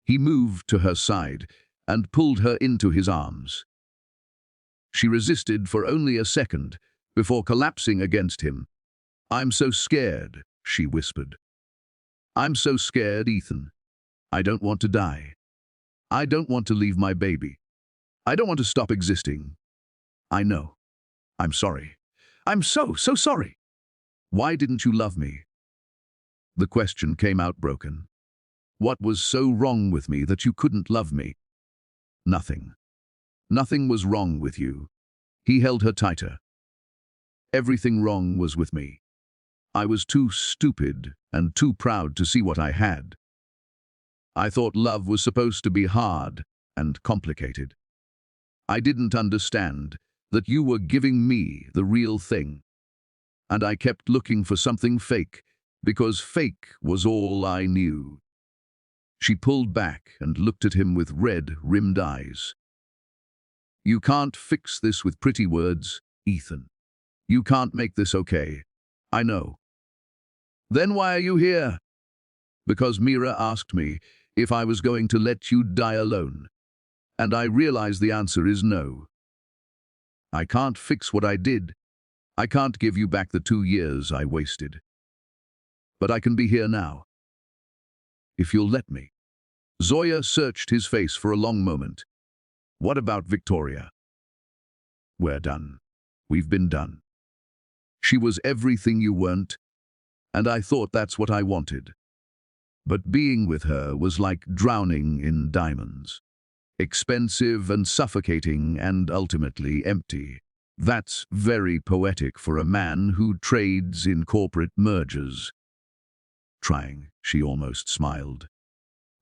He moved to her side and pulled her into his arms. She resisted for only a second before collapsing against him. I'm so scared, she whispered. I'm so scared, Ethan. I don't want to die. I don't want to leave my baby. I don't want to stop existing. I know. I'm sorry. I'm so sorry. Why didn't you love me? The question came out broken. What was so wrong with me that you couldn't love me? Nothing. Nothing was wrong with you. He held her tighter. Everything wrong was with me. I was too stupid and too proud to see what I had. I thought love was supposed to be hard and complicated. I didn't understand that you were giving me the real thing. And I kept looking for something fake, because fake was all I knew. She pulled back and looked at him with red-rimmed eyes. You can't fix this with pretty words, Ethan. You can't make this okay. I know. Then why are you here? Because Mira asked me if I was going to let you die alone. And I realize the answer is no. I can't fix what I did. I can't give you back the 2 years I wasted. But I can be here now. If you'll let me. Zoya searched his face for a long moment. What about Victoria? We're done. We've been done. She was everything you weren't, and I thought that's what I wanted. But being with her was like drowning in diamonds. Expensive and suffocating and ultimately empty. That's very poetic for a man who trades in corporate mergers. Trying, she almost smiled.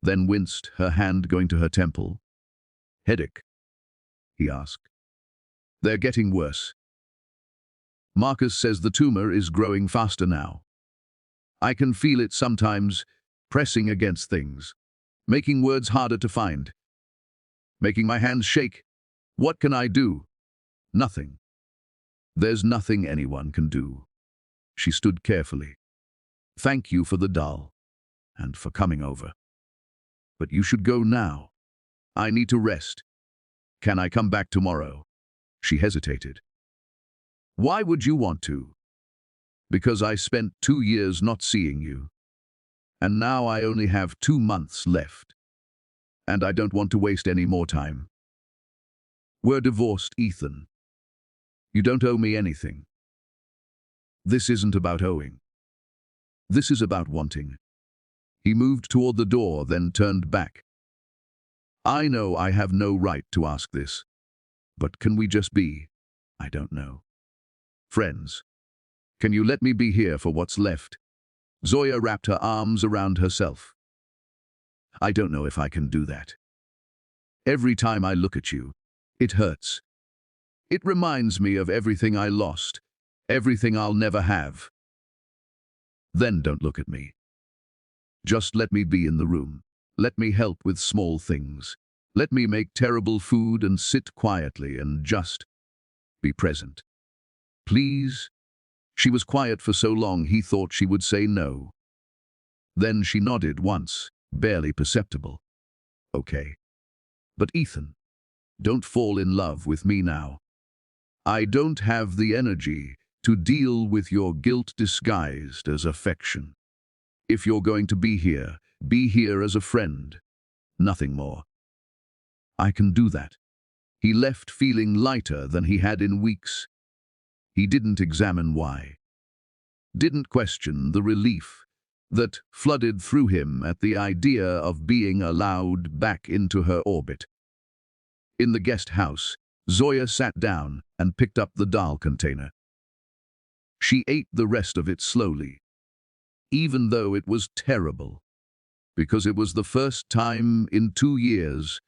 Then winced, her hand going to her temple. Headache? He asked. They're getting worse. Marcus says the tumor is growing faster now. I can feel it sometimes, pressing against things, making words harder to find, making my hands shake. What can I do? Nothing. There's nothing anyone can do. She stood carefully. Thank you for the doll, and for coming over. But you should go now. I need to rest. Can I come back tomorrow? She hesitated. Why would you want to? Because I spent 2 years not seeing you. And now I only have 2 months left. And I don't want to waste any more time. We're divorced, Ethan. You don't owe me anything. This isn't about owing. This is about wanting. He moved toward the door, then turned back. I know I have no right to ask this, but can we just be, I don't know, friends? Can you let me be here for what's left? Zoya wrapped her arms around herself. I don't know if I can do that. Every time I look at you, it hurts. It reminds me of everything I lost, everything I'll never have. Then don't look at me. Just let me be in the room. Let me help with small things. Let me make terrible food and sit quietly and just be present. Please? She was quiet for so long he thought she would say no. Then she nodded once, barely perceptible. Okay. But Ethan, don't fall in love with me now. I don't have the energy to deal with your guilt disguised as affection. If you're going to be here as a friend, nothing more. I can do that. He left feeling lighter than he had in weeks. He didn't examine why. Didn't question the relief that flooded through him at the idea of being allowed back into her orbit. In the guest house, Zoya sat down and picked up the dal container. She ate the rest of it slowly, even though it was terrible, because it was the first time in 2 years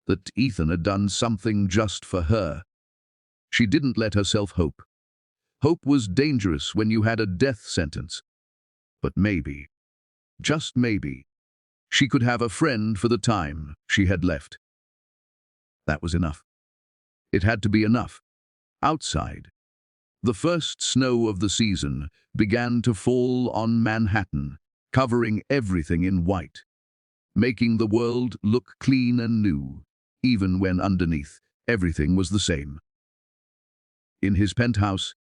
that Ethan had done something just for her. She didn't let herself hope. Hope was dangerous when you had a death sentence. But maybe, just maybe, she could have a friend for the time she had left. That was enough. It had to be enough. Outside, the first snow of the season began to fall on Manhattan, covering everything in white, making the world look clean and new, even when underneath everything was the same. In his penthouse,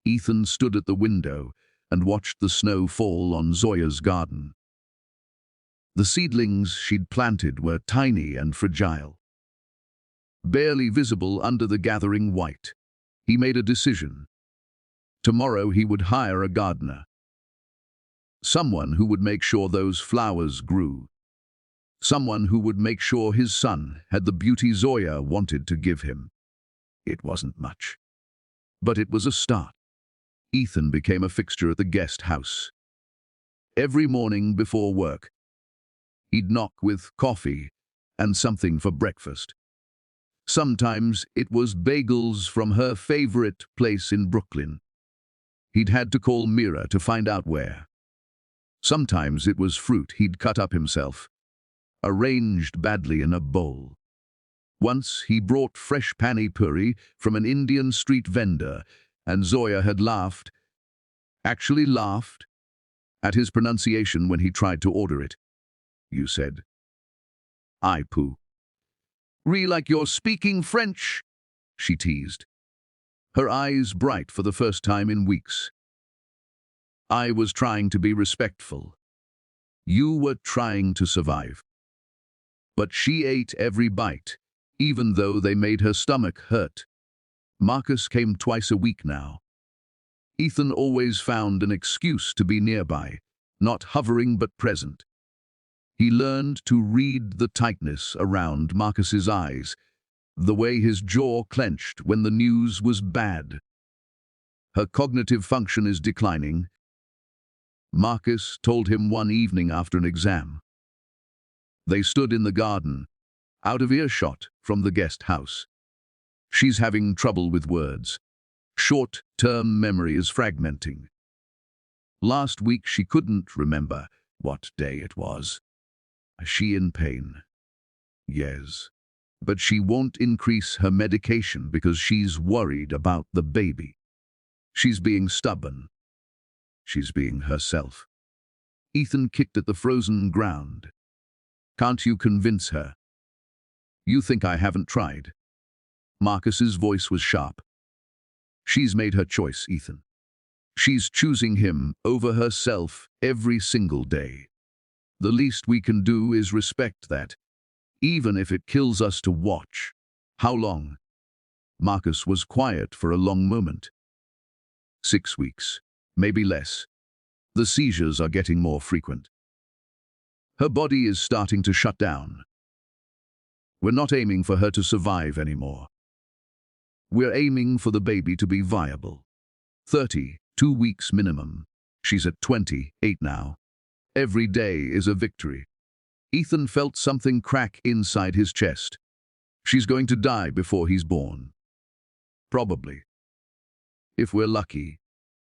Ethan stood at the window and watched the snow fall on Zoya's garden. The seedlings she'd planted were tiny and fragile, barely visible under the gathering white. He made a decision. Tomorrow he would hire a gardener. Someone who would make sure those flowers grew. Someone who would make sure his son had the beauty Zoya wanted to give him. It wasn't much, but it was a start. Ethan became a fixture at the guest house. Every morning before work, he'd knock with coffee and something for breakfast. Sometimes it was bagels from her favorite place in Brooklyn. He'd had to call Mira to find out where. Sometimes it was fruit he'd cut up himself, arranged badly in a bowl. Once he brought fresh pani puri from an Indian street vendor, and Zoya had laughed, actually laughed, at his pronunciation when he tried to order it. You said, I poo. Like you're speaking French, she teased, her eyes bright for the first time in weeks. I was trying to be respectful. You were trying to survive. But she ate every bite, even though they made her stomach hurt. Marcus came twice a week now. Ethan always found an excuse to be nearby, not hovering but present. He learned to read the tightness around Marcus's eyes, the way his jaw clenched when the news was bad. Her cognitive function is declining, Marcus told him one evening after an exam. They stood in the garden, out of earshot from the guest house. She's having trouble with words. Short-term memory is fragmenting. Last week she couldn't remember what day it was. Is she in pain? Yes. But she won't increase her medication because she's worried about the baby. She's being stubborn. She's being herself. Ethan kicked at the frozen ground. Can't you convince her? You think I haven't tried? Marcus's voice was sharp. She's made her choice, Ethan. She's choosing him over herself every single day. The least we can do is respect that, even if it kills us to watch. How long? Marcus was quiet for a long moment. 6 weeks, maybe less. The seizures are getting more frequent. Her body is starting to shut down. We're not aiming for her to survive anymore. We're aiming for the baby to be viable. 32 weeks minimum. She's at 28 now. Every day is a victory. Ethan felt something crack inside his chest. She's going to die before he's born. Probably. If we're lucky,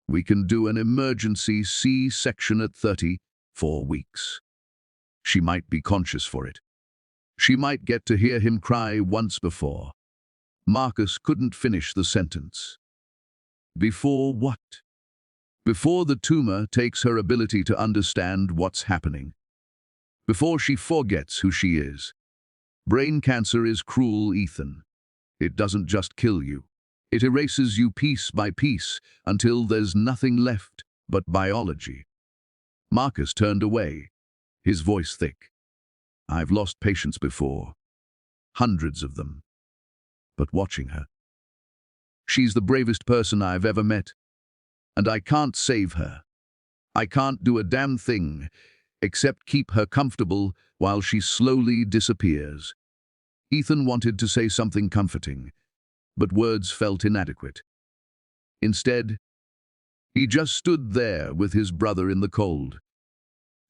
we can do an emergency C-section at 34 weeks. She might be conscious for it. She might get to hear him cry once before. Marcus couldn't finish the sentence. Before what? Before the tumor takes her ability to understand what's happening. Before she forgets who she is. Brain cancer is cruel, Ethan. It doesn't just kill you. It erases you piece by piece until there's nothing left but biology. Marcus turned away, his voice thick. I've lost patients before. Hundreds of them. But watching her. She's the bravest person I've ever met. And I can't save her. I can't do a damn thing except keep her comfortable while she slowly disappears. Ethan wanted to say something comforting, but words felt inadequate. Instead, he just stood there with his brother in the cold.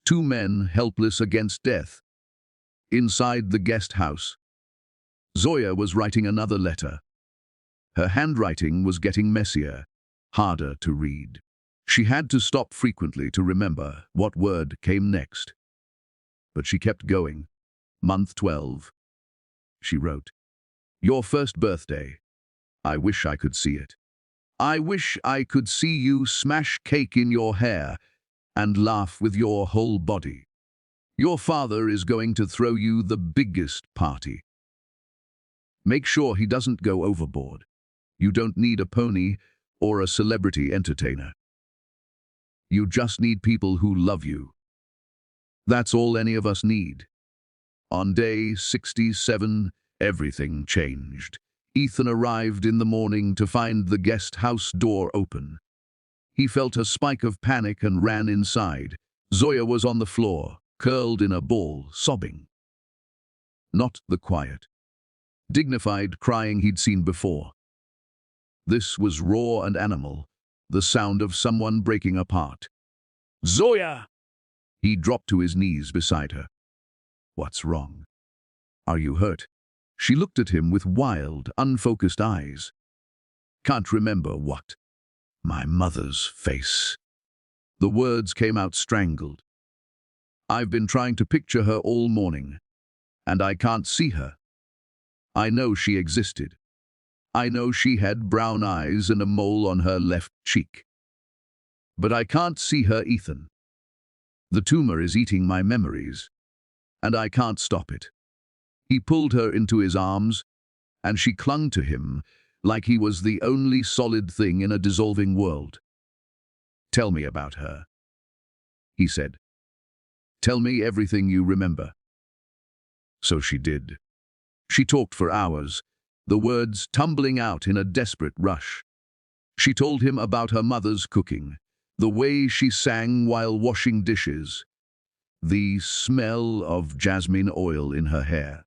Two men helpless against death. Inside the guest house, Zoya was writing another letter. Her handwriting was getting messier, harder to read. She had to stop frequently to remember what word came next. But she kept going. Month 12. She wrote, Your first birthday. I wish I could see it. I wish I could see you smash cake in your hair and laugh with your whole body. Your father is going to throw you the biggest party. Make sure he doesn't go overboard. You don't need a pony or a celebrity entertainer. You just need people who love you. That's all any of us need. On day 67, everything changed. Ethan arrived in the morning to find the guest house door open. He felt a spike of panic and ran inside. Zoya was on the floor, curled in a ball, sobbing. Not the quiet, dignified crying he'd seen before. This was raw and animal, the sound of someone breaking apart. Zoya! He dropped to his knees beside her. What's wrong? Are you hurt? She looked at him with wild, unfocused eyes. Can't remember what. My mother's face. The words came out strangled. I've been trying to picture her all morning, and I can't see her. I know she existed. I know she had brown eyes and a mole on her left cheek. But I can't see her, Ethan. The tumor is eating my memories, and I can't stop it. He pulled her into his arms, and she clung to him like he was the only solid thing in a dissolving world. Tell me about her, he said. Tell me everything you remember. So she did. She talked for hours, the words tumbling out in a desperate rush. She told him about her mother's cooking, the way she sang while washing dishes, the smell of jasmine oil in her hair.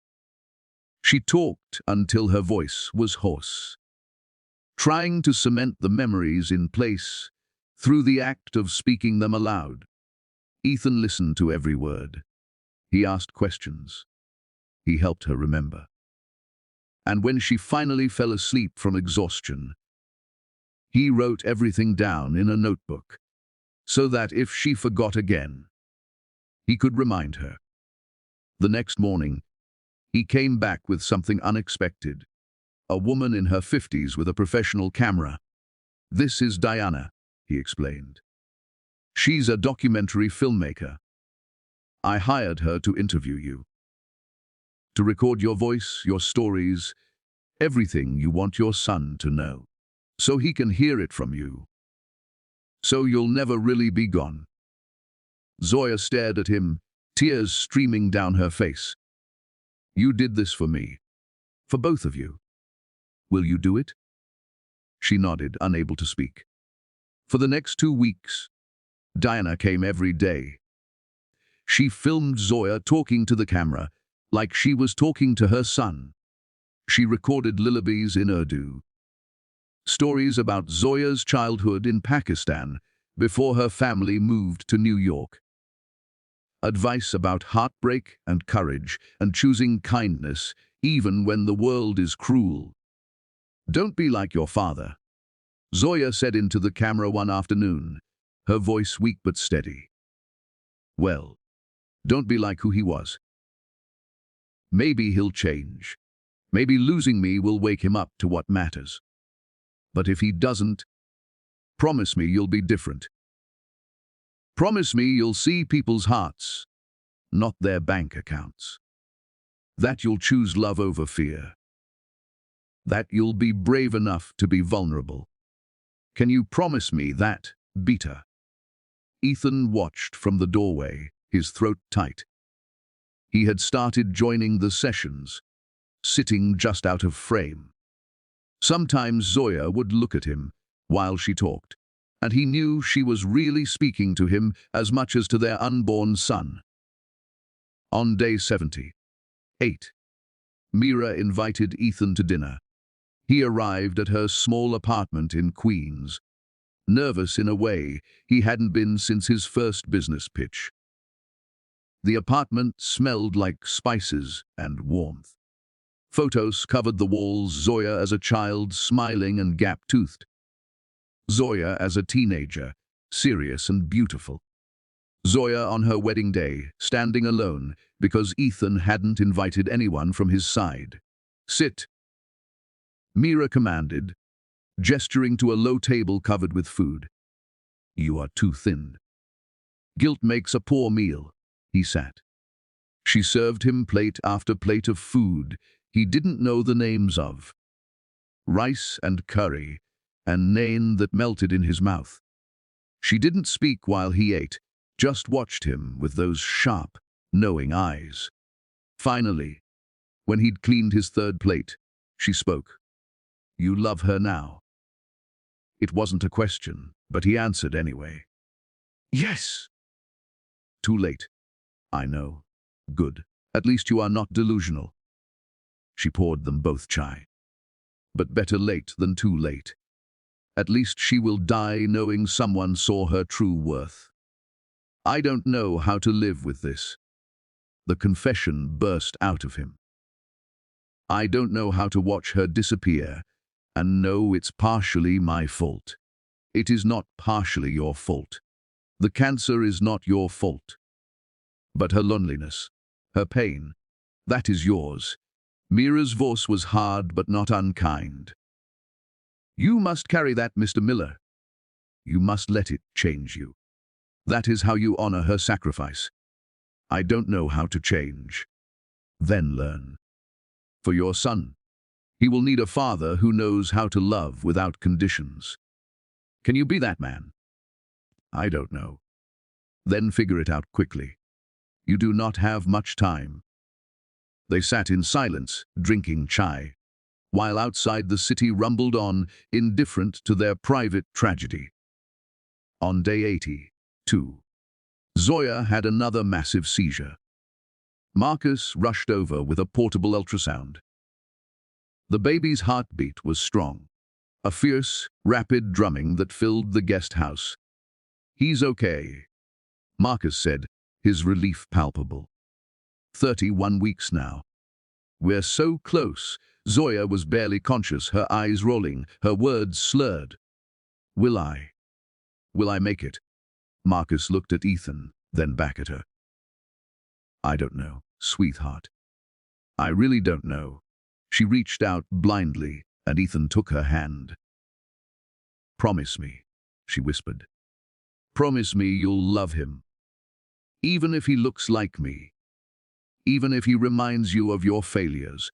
She talked until her voice was hoarse, trying to cement the memories in place through the act of speaking them aloud. Ethan listened to every word. He asked questions. He helped her remember. And when she finally fell asleep from exhaustion, he wrote everything down in a notebook. so that if she forgot again, he could remind her. The next morning, he came back with something unexpected. A woman in her 50s with a professional camera. "This is Diana," he explained. "She's a documentary filmmaker. I hired her to interview you. To record your voice, your stories, everything you want your son to know. So he can hear it from you. So you'll never really be gone." Zoya stared at him, tears streaming down her face. "You did this for me. For both of you. Will you do it?" She nodded, unable to speak. For the next 2 weeks, Diana came every day. She filmed Zoya talking to the camera, like she was talking to her son. She recorded lullabies in Urdu. Stories about Zoya's childhood in Pakistan before her family moved to New York. Advice about heartbreak and courage and choosing kindness even when the world is cruel. "Don't be like your father," Zoya said into the camera one afternoon, her voice weak but steady. "Well, don't be like who he was. Maybe he'll change. Maybe losing me will wake him up to what matters. But if he doesn't, promise me you'll be different. Promise me you'll see people's hearts, not their bank accounts. That you'll choose love over fear. That you'll be brave enough to be vulnerable. Can you promise me that, Beta?" Ethan watched from the doorway, his throat tight. He had started joining the sessions, sitting just out of frame. Sometimes Zoya would look at him while she talked, and he knew she was really speaking to him as much as to their unborn son. On day 78, Mira invited Ethan to dinner. He arrived at her small apartment in Queens, nervous in a way he hadn't been since his first business pitch. The apartment smelled like spices and warmth. Photos covered the walls, Zoya as a child, smiling and gap-toothed. Zoya as a teenager, serious and beautiful. Zoya on her wedding day, standing alone because Ethan hadn't invited anyone from his side. "Sit," Mira commanded, gesturing to a low table covered with food. "You are too thin." "Guilt makes a poor meal." He sat. She served him plate after plate of food he didn't know the names of. Rice and curry, and naan that melted in his mouth. She didn't speak while he ate, just watched him with those sharp, knowing eyes. Finally, when he'd cleaned his third plate, she spoke. "You love her now?" It wasn't a question, but he answered anyway. "Yes." "Too late." "I know." "Good. At least you are not delusional." She poured them both chai. "But better late than too late. At least she will die knowing someone saw her true worth." "I don't know how to live with this." The confession burst out of him. "I don't know how to watch her disappear and know it's partially my fault." "It is not partially your fault. The cancer is not your fault. But her loneliness, her pain, that is yours." Mira's voice was hard but not unkind. "You must carry that, Mr. Miller. You must let it change you. That is how you honor her sacrifice." "I don't know how to change." "Then learn. For your son. He will need a father who knows how to love without conditions. Can you be that man?" "I don't know." "Then figure it out quickly. You do not have much time." They sat in silence, drinking chai, while outside the city rumbled on, indifferent to their private tragedy. On day 82, Zoya had another massive seizure. Marcus rushed over with a portable ultrasound. The baby's heartbeat was strong, a fierce, rapid drumming that filled the guest house. "He's okay," Marcus said, his relief palpable. 31 weeks now. "We're so close." Zoya was barely conscious, her eyes rolling, her words slurred. Will I make it?" Marcus looked at Ethan, then back at her. I don't know, sweetheart. I really don't know. She reached out blindly, and Ethan took her hand. Promise me, she whispered. Promise me you'll love him. Even if he looks like me. Even if he reminds you of your failures.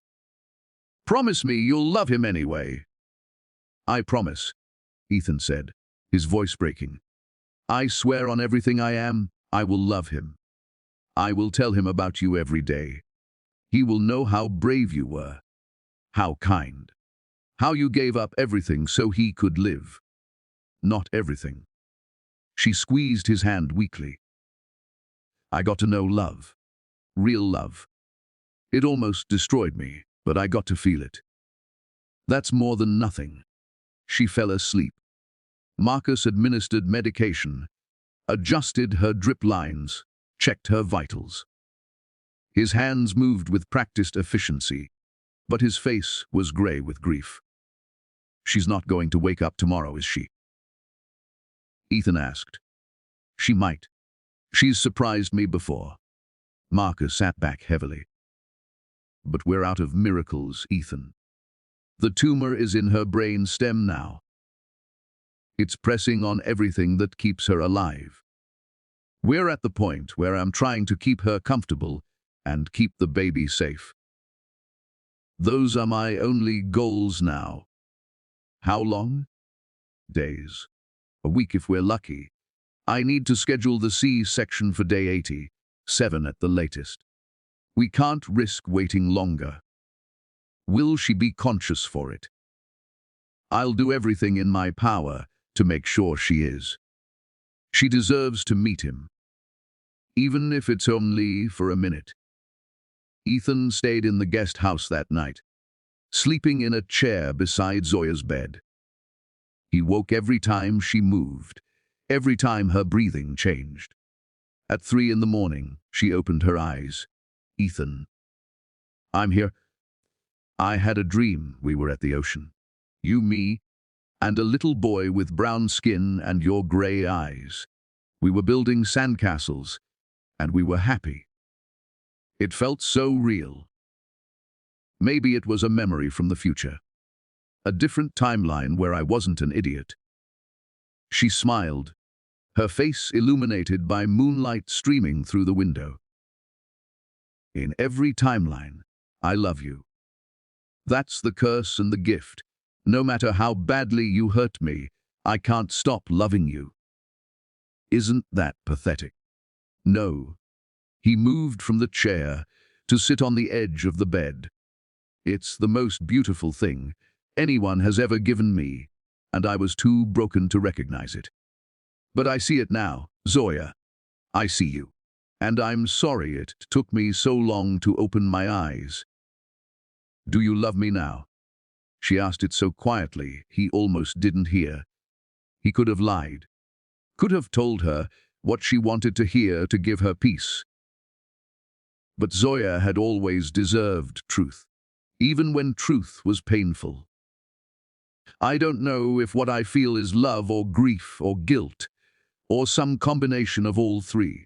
Promise me you'll love him anyway. I promise, Ethan said, his voice breaking. I swear on everything I am, I will love him. I will tell him about you every day. He will know how brave you were, how kind, how you gave up everything so he could live. Not everything. She squeezed his hand weakly. I got to know love, real love. It almost destroyed me, but I got to feel it. That's more than nothing. She fell asleep. Marcus administered medication, adjusted her drip lines, checked her vitals. His hands moved with practiced efficiency, but his face was gray with grief. She's not going to wake up tomorrow, is she? Ethan asked. She might. She's surprised me before. Marcus sat back heavily. But we're out of miracles, Ethan. The tumor is in her brain stem now. It's pressing on everything that keeps her alive. We're at the point where I'm trying to keep her comfortable and keep the baby safe. Those are my only goals now. How long? Days. A week if we're lucky. I need to schedule the C-section for day 80, 7 at the latest. We can't risk waiting longer. Will she be conscious for it? I'll do everything in my power to make sure she is. She deserves to meet him, even if it's only for a minute. Ethan stayed in the guest house that night, sleeping in a chair beside Zoya's bed. He woke every time she moved, every time her breathing changed. At 3 a.m, she opened her eyes. Ethan. I'm here. I had a dream we were at the ocean. You, me, and a little boy with brown skin and your gray eyes. We were building sandcastles, and we were happy. It felt so real. Maybe it was a memory from the future. A different timeline where I wasn't an idiot. She smiled, her face illuminated by moonlight streaming through the window. In every timeline, I love you. That's the curse and the gift. No matter how badly you hurt me, I can't stop loving you. Isn't that pathetic? No. He moved from the chair to sit on the edge of the bed. It's the most beautiful thing anyone has ever given me, and I was too broken to recognize it. But I see it now, Zoya. I see you. And I'm sorry it took me so long to open my eyes. Do you love me now? She asked it so quietly he almost didn't hear. He could have lied, could have told her what she wanted to hear to give her peace. But Zoya had always deserved truth, even when truth was painful. I don't know if what I feel is love or grief or guilt, or some combination of all three.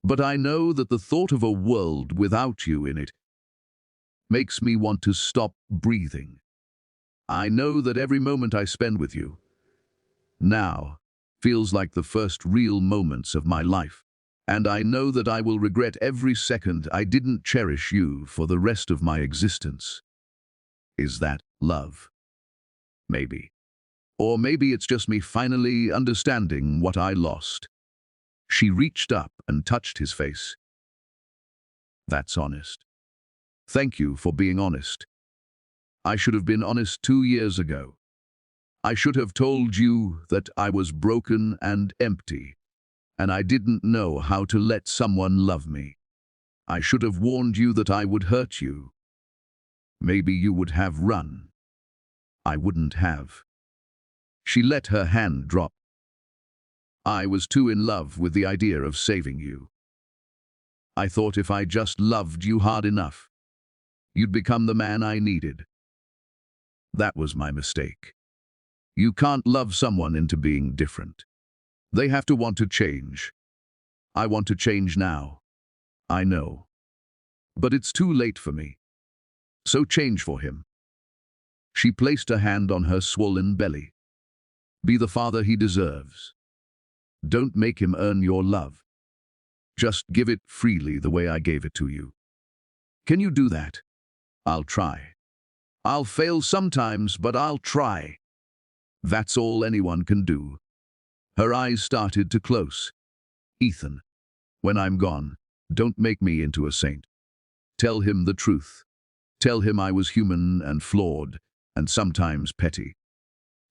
But I know that the thought of a world without you in it makes me want to stop breathing. I know that every moment I spend with you now feels like the first real moments of my life. And I know that I will regret every second I didn't cherish you for the rest of my existence. Is that love? Maybe. Or maybe it's just me finally understanding what I lost. She reached up and touched his face. That's honest. Thank you for being honest. I should have been honest 2 years ago. I should have told you that I was broken and empty, and I didn't know how to let someone love me. I should have warned you that I would hurt you. Maybe you would have run. I wouldn't have. She let her hand drop. I was too in love with the idea of saving you. I thought if I just loved you hard enough, you'd become the man I needed. That was my mistake. You can't love someone into being different. They have to want to change. I want to change now. I know. But it's too late for me. So change for him. She placed a hand on her swollen belly. Be the father he deserves. Don't make him earn your love. Just give it freely the way I gave it to you. Can you do that? I'll try. I'll fail sometimes, but I'll try. That's all anyone can do. Her eyes started to close. Ethan, when I'm gone, don't make me into a saint. Tell him the truth. Tell him I was human and flawed, and sometimes petty.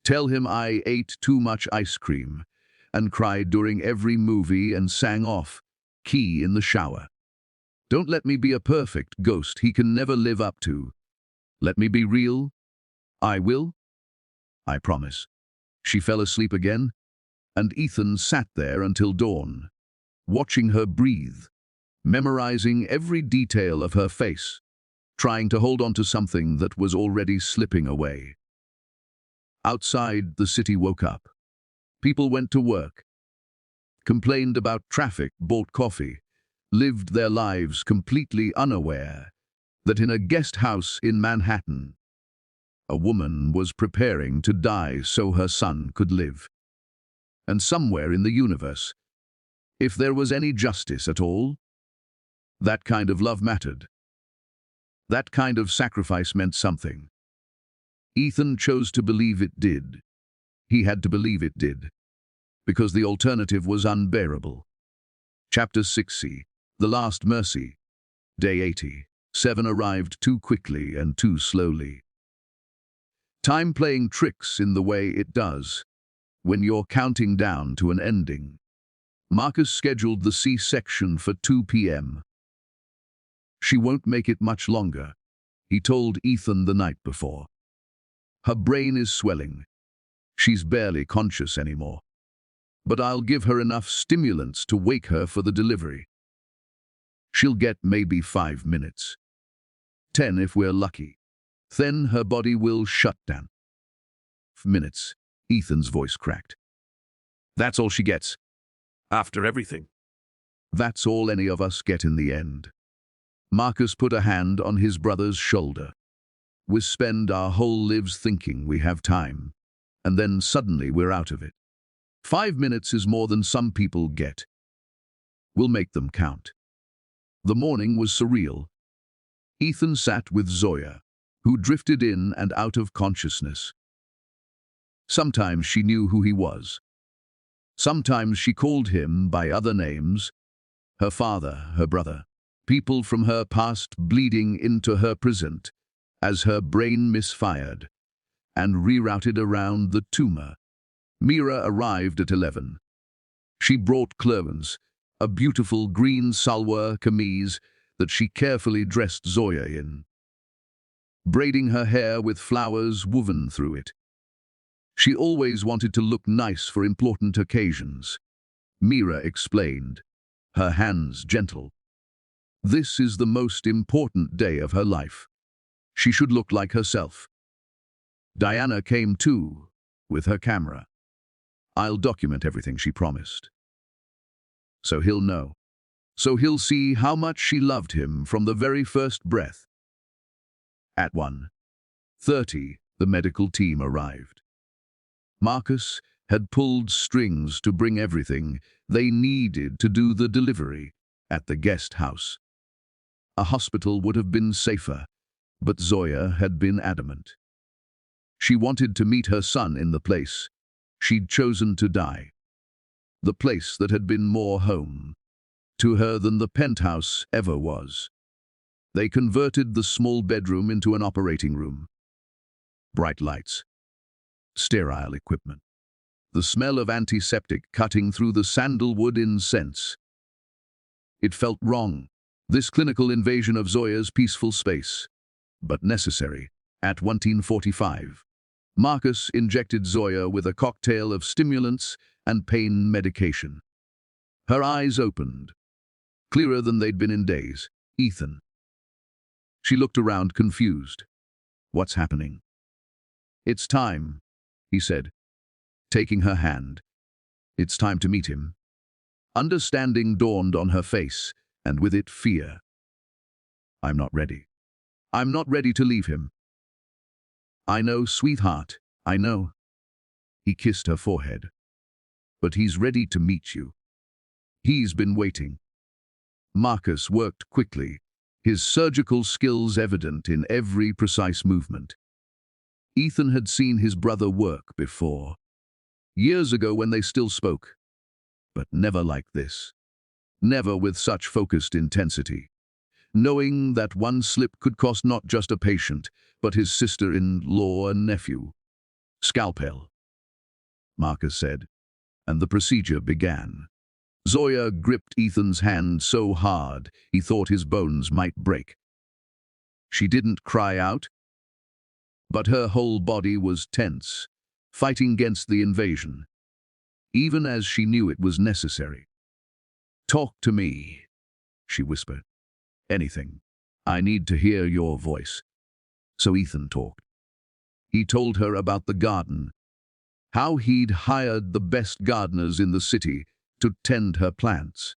Tell him I ate too much ice cream and cried during every movie and sang off key in the shower. Don't let me be a perfect ghost he can never live up to. Let me be real. I will. I promise. She fell asleep again, and Ethan sat there until dawn, watching her breathe, memorizing every detail of her face, trying to hold on to something that was already slipping away. Outside, the city woke up. People went to work, complained about traffic, bought coffee, lived their lives completely unaware that in a guest house in Manhattan, a woman was preparing to die so her son could live. And somewhere in the universe, if there was any justice at all, that kind of love mattered. That kind of sacrifice meant something. Ethan chose to believe it did. He had to believe it did, because the alternative was unbearable. Chapter 60, The Last Mercy, Day 80. 7 arrived too quickly and too slowly. Time playing tricks in the way it does when you're counting down to an ending. Marcus scheduled the C-section for 2 p.m. She won't make it much longer, he told Ethan the night before. Her brain is swelling. She's barely conscious anymore. But I'll give her enough stimulants to wake her for the delivery. She'll get maybe 5 minutes. 10 if we're lucky. Then her body will shut down. Minutes, Ethan's voice cracked. That's all she gets. After everything. That's all any of us get in the end. Marcus put a hand on his brother's shoulder. We spend our whole lives thinking we have time, and then suddenly we're out of it. 5 minutes is more than some people get. We'll make them count. The morning was surreal. Ethan sat with Zoya, who drifted in and out of consciousness. Sometimes she knew who he was. Sometimes she called him by other names, her father, her brother, people from her past bleeding into her present as her brain misfired and rerouted around the tumor. Mira arrived at 11. She brought clothes, a beautiful green salwar kameez that she carefully dressed Zoya in, braiding her hair with flowers woven through it. She always wanted to look nice for important occasions. Mira explained, her hands gentle. This is the most important day of her life. She should look like herself. Diana came too, with her camera. I'll document everything, she promised. So he'll know. So he'll see how much she loved him from the very first breath. At 1:30, the medical team arrived. Marcus had pulled strings to bring everything they needed to do the delivery at the guest house. A hospital would have been safer, but Zoya had been adamant. She wanted to meet her son in the place she'd chosen to die. The place that had been more home to her than the penthouse ever was. They converted the small bedroom into an operating room. Bright lights, sterile equipment, the smell of antiseptic cutting through the sandalwood incense. It felt wrong, this clinical invasion of Zoya's peaceful space, but necessary. At 1:45, Marcus injected Zoya with a cocktail of stimulants and pain medication. Her eyes opened, clearer than they'd been in days. Ethan. She looked around, confused. What's happening? It's time, he said, taking her hand. It's time to meet him. Understanding dawned on her face, and with it fear. I'm not ready. I'm not ready to leave him. I know, sweetheart, I know. He kissed her forehead. But he's ready to meet you. He's been waiting. Marcus worked quickly, his surgical skills evident in every precise movement. Ethan had seen his brother work before, years ago when they still spoke, but never like this. Never with such focused intensity. Knowing that one slip could cost not just a patient, but his sister-in-law and nephew. Scalpel, Marcus said, and the procedure began. Zoya gripped Ethan's hand so hard he thought his bones might break. She didn't cry out, but her whole body was tense, fighting against the invasion, even as she knew it was necessary. "Talk to me," she whispered. "Anything. I need to hear your voice." So Ethan talked. He told her about the garden, how he'd hired the best gardeners in the city to tend her plants,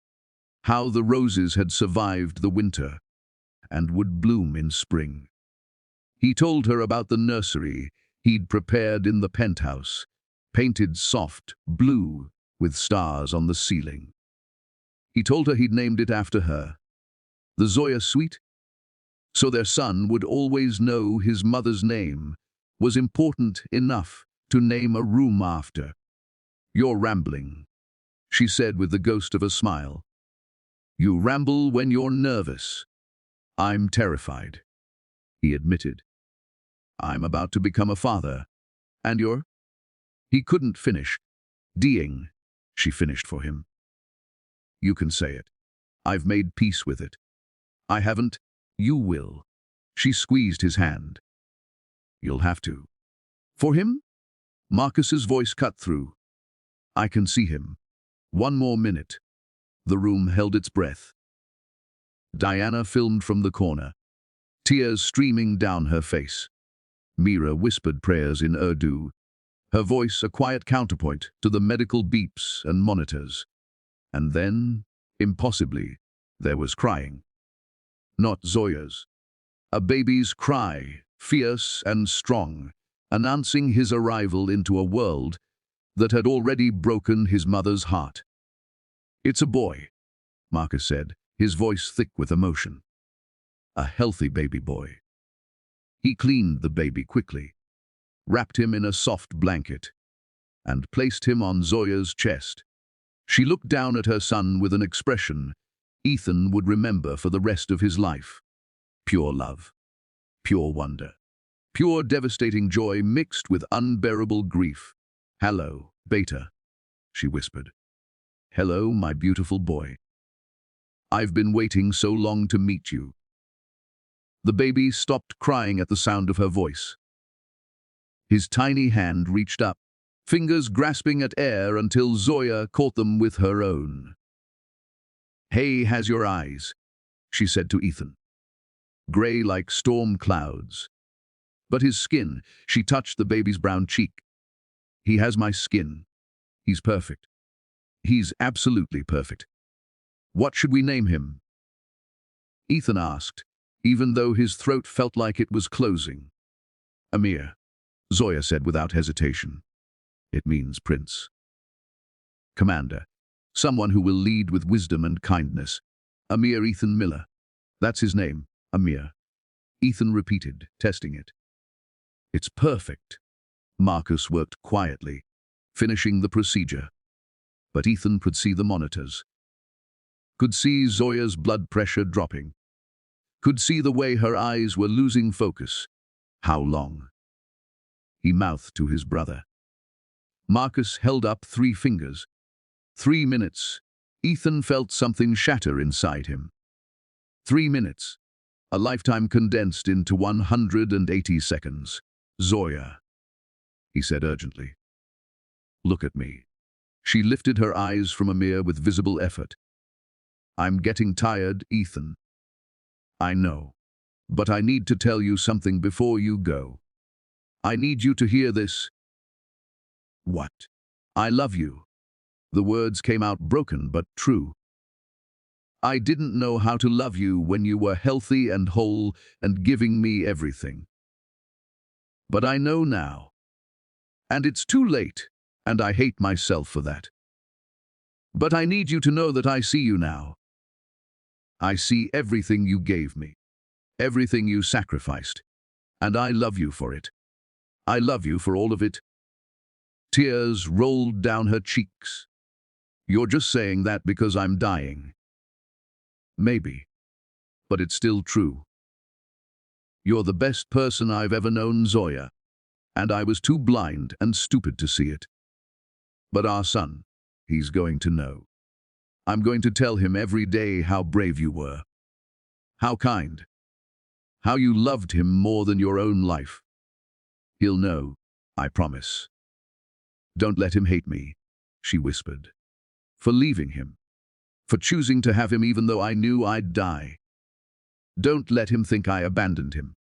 how the roses had survived the winter and would bloom in spring. He told her about the nursery he'd prepared in the penthouse, painted soft blue with stars on the ceiling. He told her he'd named it after her, the Zoya Suite, so their son would always know his mother's name was important enough to name a room after. "You're rambling," she said with the ghost of a smile. "You ramble when you're nervous." "I'm terrified," he admitted. "I'm about to become a father. And you're—" He couldn't finish. "Dying," she finished for him. "You can say it. I've made peace with it. I haven't. You will." She squeezed his hand. "You'll have to." "For him?" Marcus's voice cut through. "I can see him. One more minute." The room held its breath. Diana filmed from the corner, tears streaming down her face. Mira whispered prayers in Urdu, her voice a quiet counterpoint to the medical beeps and monitors. And then, impossibly, there was crying. Not Zoya's. A baby's cry, fierce and strong, announcing his arrival into a world that had already broken his mother's heart. "It's a boy," Marcus said, his voice thick with emotion. "A healthy baby boy." He cleaned the baby quickly, wrapped him in a soft blanket, and placed him on Zoya's chest. She looked down at her son with an expression Ethan would remember for the rest of his life. Pure love, pure wonder, pure devastating joy mixed with unbearable grief. "Hello, Beta," she whispered. "Hello, my beautiful boy. I've been waiting so long to meet you." The baby stopped crying at the sound of her voice. His tiny hand reached up, fingers grasping at air until Zoya caught them with her own. "Hey has your eyes," she said to Ethan. Gray like storm clouds. But his skin, she touched the baby's brown cheek. "He has my skin. He's perfect. He's absolutely perfect. What should we name him?" Ethan asked, even though his throat felt like it was closing. "Amir," Zoya said without hesitation. "It means prince. Commander, someone who will lead with wisdom and kindness. Amir Ethan Miller. That's his name, Amir." Ethan repeated, testing it. "It's perfect." Marcus worked quietly, finishing the procedure. But Ethan could see the monitors. Could see Zoya's blood pressure dropping. Could see the way her eyes were losing focus. "How long?" He mouthed to his brother. Marcus held up 3 fingers. 3 minutes. Ethan felt something shatter inside him. 3 minutes. A lifetime condensed into 180 seconds. "Zoya," he said urgently. "Look at me." She lifted her eyes from Amir with visible effort. "I'm getting tired, Ethan. I know. But I need to tell you something before you go. I need you to hear this." "What?" "I love you." The words came out broken but true. I didn't know how to love you when you were healthy and whole and giving me everything. But I know now. And it's too late, and I hate myself for that. But I need you to know that I see you now. I see everything you gave me, everything you sacrificed, and I love you for it. I love you for all of it. Tears rolled down her cheeks. You're just saying that because I'm dying. Maybe, but it's still true. You're the best person I've ever known, Zoya, and I was too blind and stupid to see it. But our son, he's going to know. I'm going to tell him every day how brave you were, how kind, how you loved him more than your own life. He'll know, I promise. Don't let him hate me, she whispered, for leaving him, for choosing to have him even though I knew I'd die. Don't let him think I abandoned him.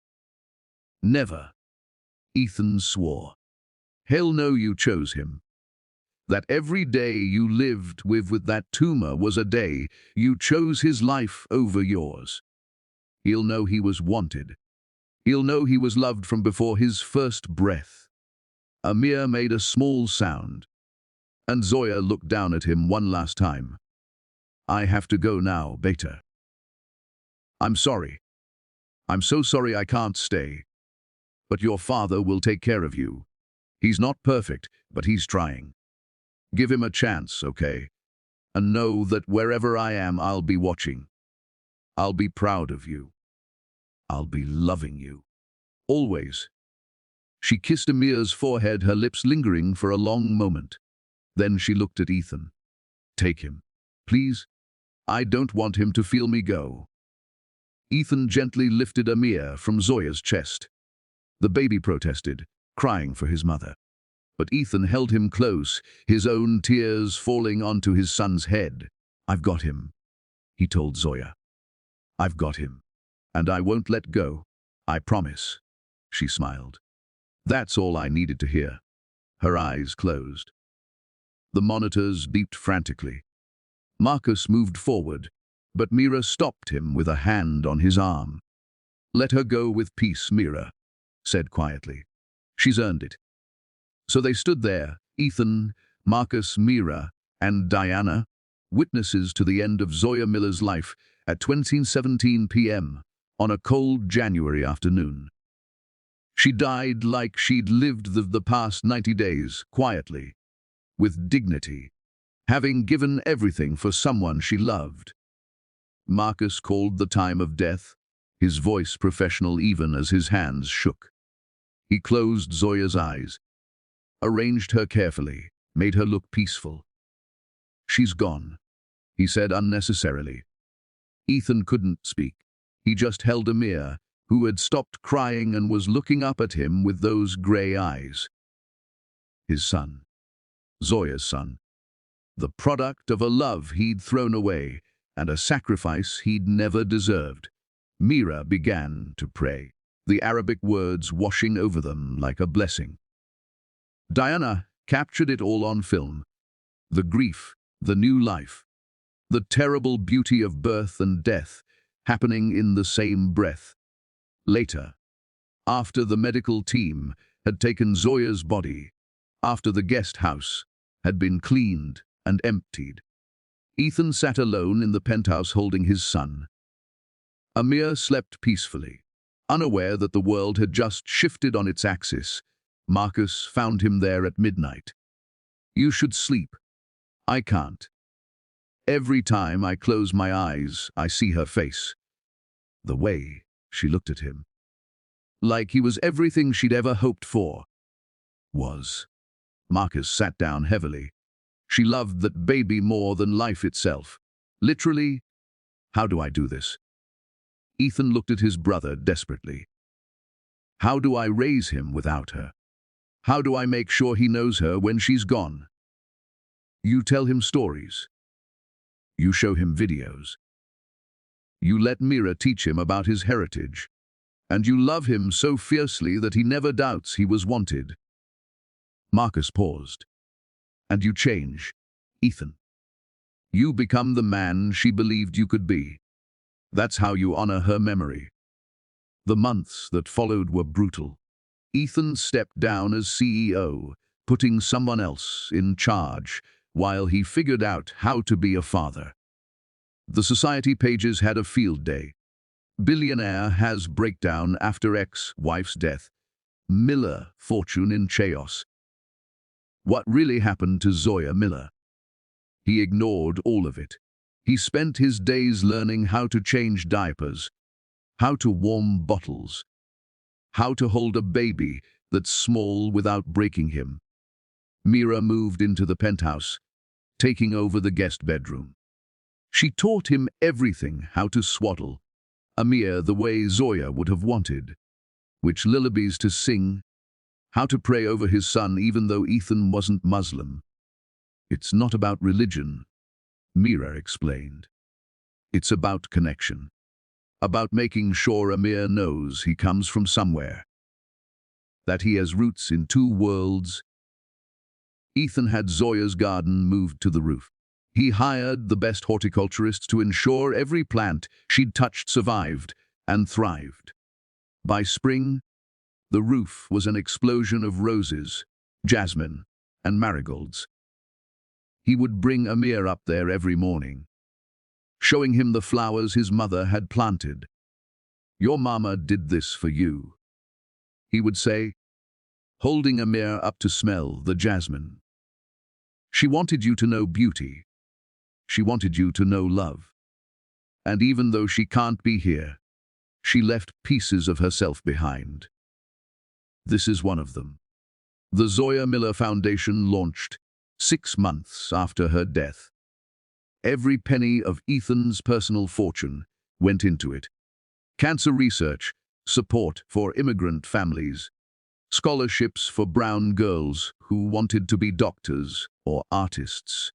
Never. Ethan swore. He'll know you chose him. That every day you lived with that tumor was a day you chose his life over yours. He'll know he was wanted. He'll know he was loved from before his first breath. Amir made a small sound, and Zoya looked down at him one last time. I have to go now, Beta. I'm sorry. I'm so sorry I can't stay. But your father will take care of you. He's not perfect, but he's trying. Give him a chance, okay? And know that wherever I am, I'll be watching. I'll be proud of you. I'll be loving you. Always. She kissed Amir's forehead, her lips lingering for a long moment. Then she looked at Ethan. Take him, please. I don't want him to feel me go. Ethan gently lifted Amir from Zoya's chest. The baby protested, crying for his mother. But Ethan held him close, his own tears falling onto his son's head. I've got him, he told Zoya. I've got him, and I won't let go. I promise, she smiled. That's all I needed to hear. Her eyes closed. The monitors beeped frantically. Marcus moved forward, but Mira stopped him with a hand on his arm. Let her go with peace, Mira, said quietly. She's earned it. So they stood there, Ethan, Marcus, Mira, and Diana, witnesses to the end of Zoya Miller's life at 20:17 p.m. on a cold January afternoon. She died like she'd lived the past 90 days, quietly, with dignity, having given everything for someone she loved. Marcus called the time of death, his voice professional even as his hands shook. He closed Zoya's eyes, arranged her carefully, made her look peaceful. She's gone, he said unnecessarily. Ethan couldn't speak. He just held Amir, who had stopped crying and was looking up at him with those grey eyes. His son, Zoya's son, the product of a love he'd thrown away and a sacrifice he'd never deserved. Mira began to pray, the Arabic words washing over them like a blessing. Diana captured it all on film. The grief, the new life, the terrible beauty of birth and death happening in the same breath. Later, after the medical team had taken Zoya's body, after the guest house had been cleaned and emptied, Ethan sat alone in the penthouse holding his son. Amir slept peacefully, unaware that the world had just shifted on its axis. Marcus found him there at midnight. You should sleep. I can't. Every time I close my eyes, I see her face. The way she looked at him. Like he was everything she'd ever hoped for. Was. Marcus sat down heavily. She loved that baby more than life itself. Literally, how do I do this? Ethan looked at his brother desperately. How do I raise him without her? How do I make sure he knows her when she's gone? You tell him stories. You show him videos. You let Mira teach him about his heritage. And you love him so fiercely that he never doubts he was wanted. Marcus paused. And you change. Ethan, you become the man she believed you could be. That's how you honor her memory. The months that followed were brutal. Ethan stepped down as CEO, putting someone else in charge, while he figured out how to be a father. The society pages had a field day. Billionaire has breakdown after ex-wife's death. Miller, fortune in chaos. What really happened to Zoya Miller? He ignored all of it. He spent his days learning how to change diapers, how to warm bottles, how to hold a baby that's small without breaking him. Mira moved into the penthouse, taking over the guest bedroom. She taught him everything: how to swaddle Amir the way Zoya would have wanted, which lullabies to sing, how to pray over his son even though Ethan wasn't Muslim. It's not about religion, Mira explained. It's about connection, about making sure Amir knows he comes from somewhere, that he has roots in two worlds. Ethan had Zoya's garden moved to the roof. He hired the best horticulturists to ensure every plant she'd touched survived and thrived. By spring, the roof was an explosion of roses, jasmine, and marigolds. He would bring Amir up there every morning, showing him the flowers his mother had planted. "Your mama did this for you," he would say, holding Amir up to smell the jasmine. "She wanted you to know beauty. She wanted you to know love. And even though she can't be here, she left pieces of herself behind. This is one of them." The Zoya Miller Foundation launched 6 months after her death. Every penny of Ethan's personal fortune went into it. Cancer research, support for immigrant families, scholarships for brown girls who wanted to be doctors or artists,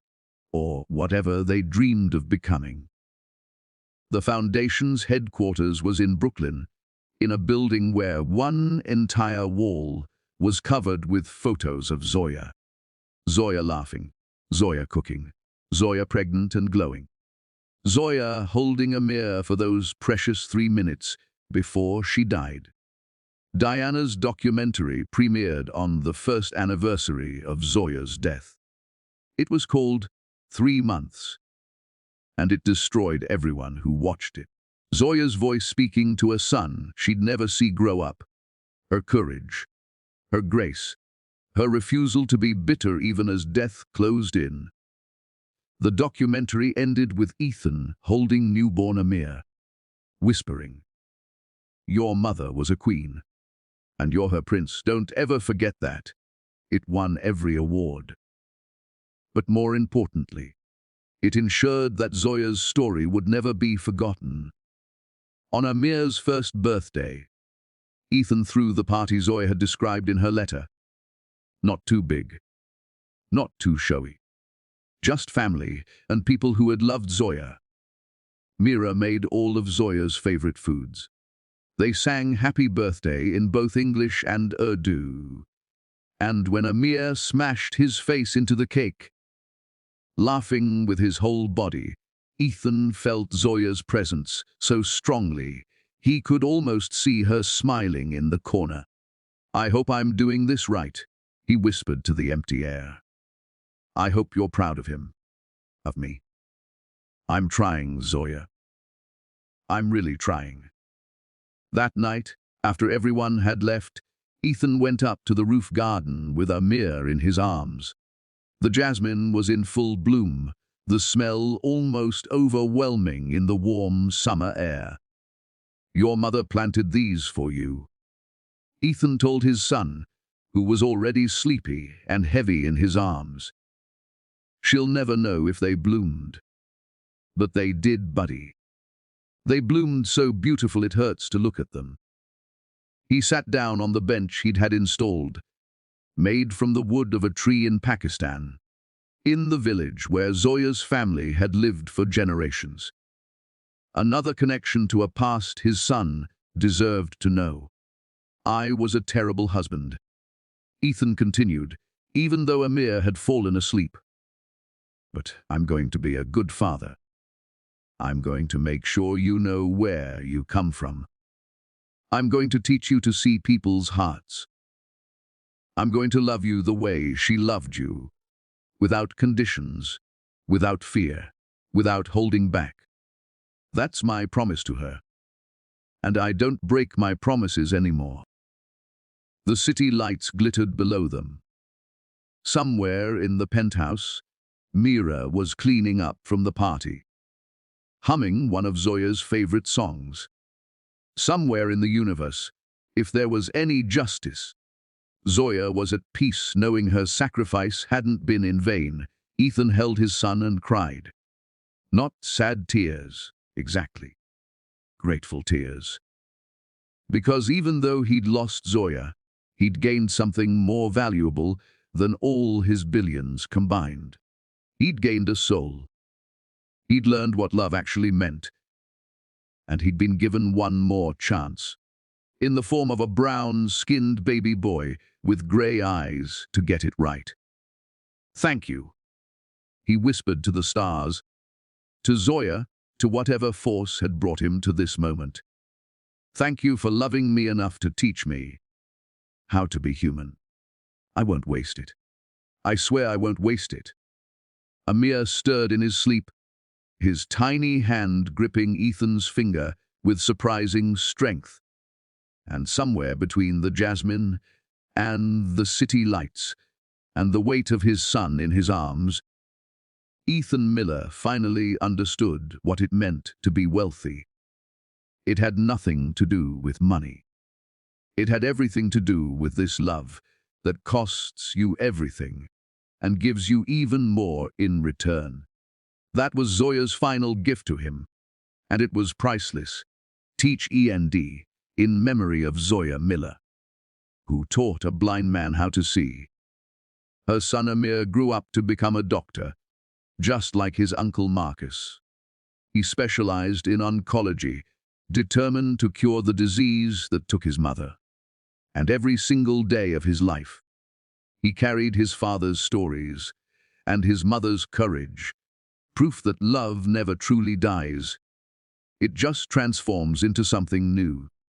or whatever they dreamed of becoming. The foundation's headquarters was in Brooklyn, in a building where one entire wall was covered with photos of Zoya. Zoya laughing, Zoya cooking, Zoya pregnant and glowing, Zoya holding Amir for those precious 3 minutes before she died. Diana's documentary premiered on the first anniversary of Zoya's death. It was called 3 Months, and it destroyed everyone who watched it. Zoya's voice speaking to a son she'd never see grow up, her courage, her grace, her refusal to be bitter even as death closed in. The documentary ended with Ethan holding newborn Amir, whispering, "Your mother was a queen, and you're her prince. Don't ever forget that." It won every award. But more importantly, it ensured that Zoya's story would never be forgotten. On Amir's first birthday, Ethan threw the party Zoya had described in her letter. Not too big, not too showy. Just family and people who had loved Zoya. Mira made all of Zoya's favorite foods. They sang happy birthday in both English and Urdu. And when Amir smashed his face into the cake, laughing with his whole body, Ethan felt Zoya's presence so strongly he could almost see her smiling in the corner. "I hope I'm doing this right," he whispered to the empty air. "I hope you're proud of him, of me. I'm trying, Zoya. I'm really trying." That night, after everyone had left, Ethan went up to the roof garden with Amir in his arms. The jasmine was in full bloom, the smell almost overwhelming in the warm summer air. "Your mother planted these for you," Ethan told his son, who was already sleepy and heavy in his arms. "She'll never know if they bloomed. But they did, buddy. They bloomed so beautiful it hurts to look at them." He sat down on the bench he'd had installed, made from the wood of a tree in Pakistan, in the village where Zoya's family had lived for generations. Another connection to a past his son deserved to know. "I was a terrible husband," Ethan continued, even though Amir had fallen asleep. But I'm going to be a good father. I'm going to make sure you know where you come from. I'm going to teach you to see people's hearts. I'm going to love you the way she loved you, without conditions, without fear, without holding back. That's my promise to her. And I don't break my promises anymore. The city lights glittered below them. Somewhere in the penthouse, Mira was cleaning up from the party, humming one of Zoya's favorite songs. Somewhere in the universe, if there was any justice, Zoya was at peace knowing her sacrifice hadn't been in vain. Ethan held his son and cried. Not sad tears, exactly. Grateful tears. Because even though he'd lost Zoya, he'd gained something more valuable than all his billions combined. He'd gained a soul. He'd learned what love actually meant. And he'd been given one more chance, in the form of a brown-skinned baby boy with grey eyes to get it right. Thank you, he whispered to the stars, to Zoya, to whatever force had brought him to this moment. Thank you for loving me enough to teach me how to be human. I won't waste it. I swear I won't waste it. Amir stirred in his sleep, his tiny hand gripping Ethan's finger with surprising strength. And somewhere between the jasmine and the city lights and the weight of his son in his arms, Ethan Miller finally understood what it meant to be wealthy. It had nothing to do with money. It had everything to do with this love that costs you everything and gives you even more in return. That was Zoya's final gift to him, and it was priceless. Teach END, in memory of Zoya Miller, who taught a blind man how to see. Her son Amir grew up to become a doctor, just like his uncle Marcus. He specialized in oncology, determined to cure the disease that took his mother. And every single day of his life, he carried his father's stories and his mother's courage, proof that love never truly dies. It just transforms into something new.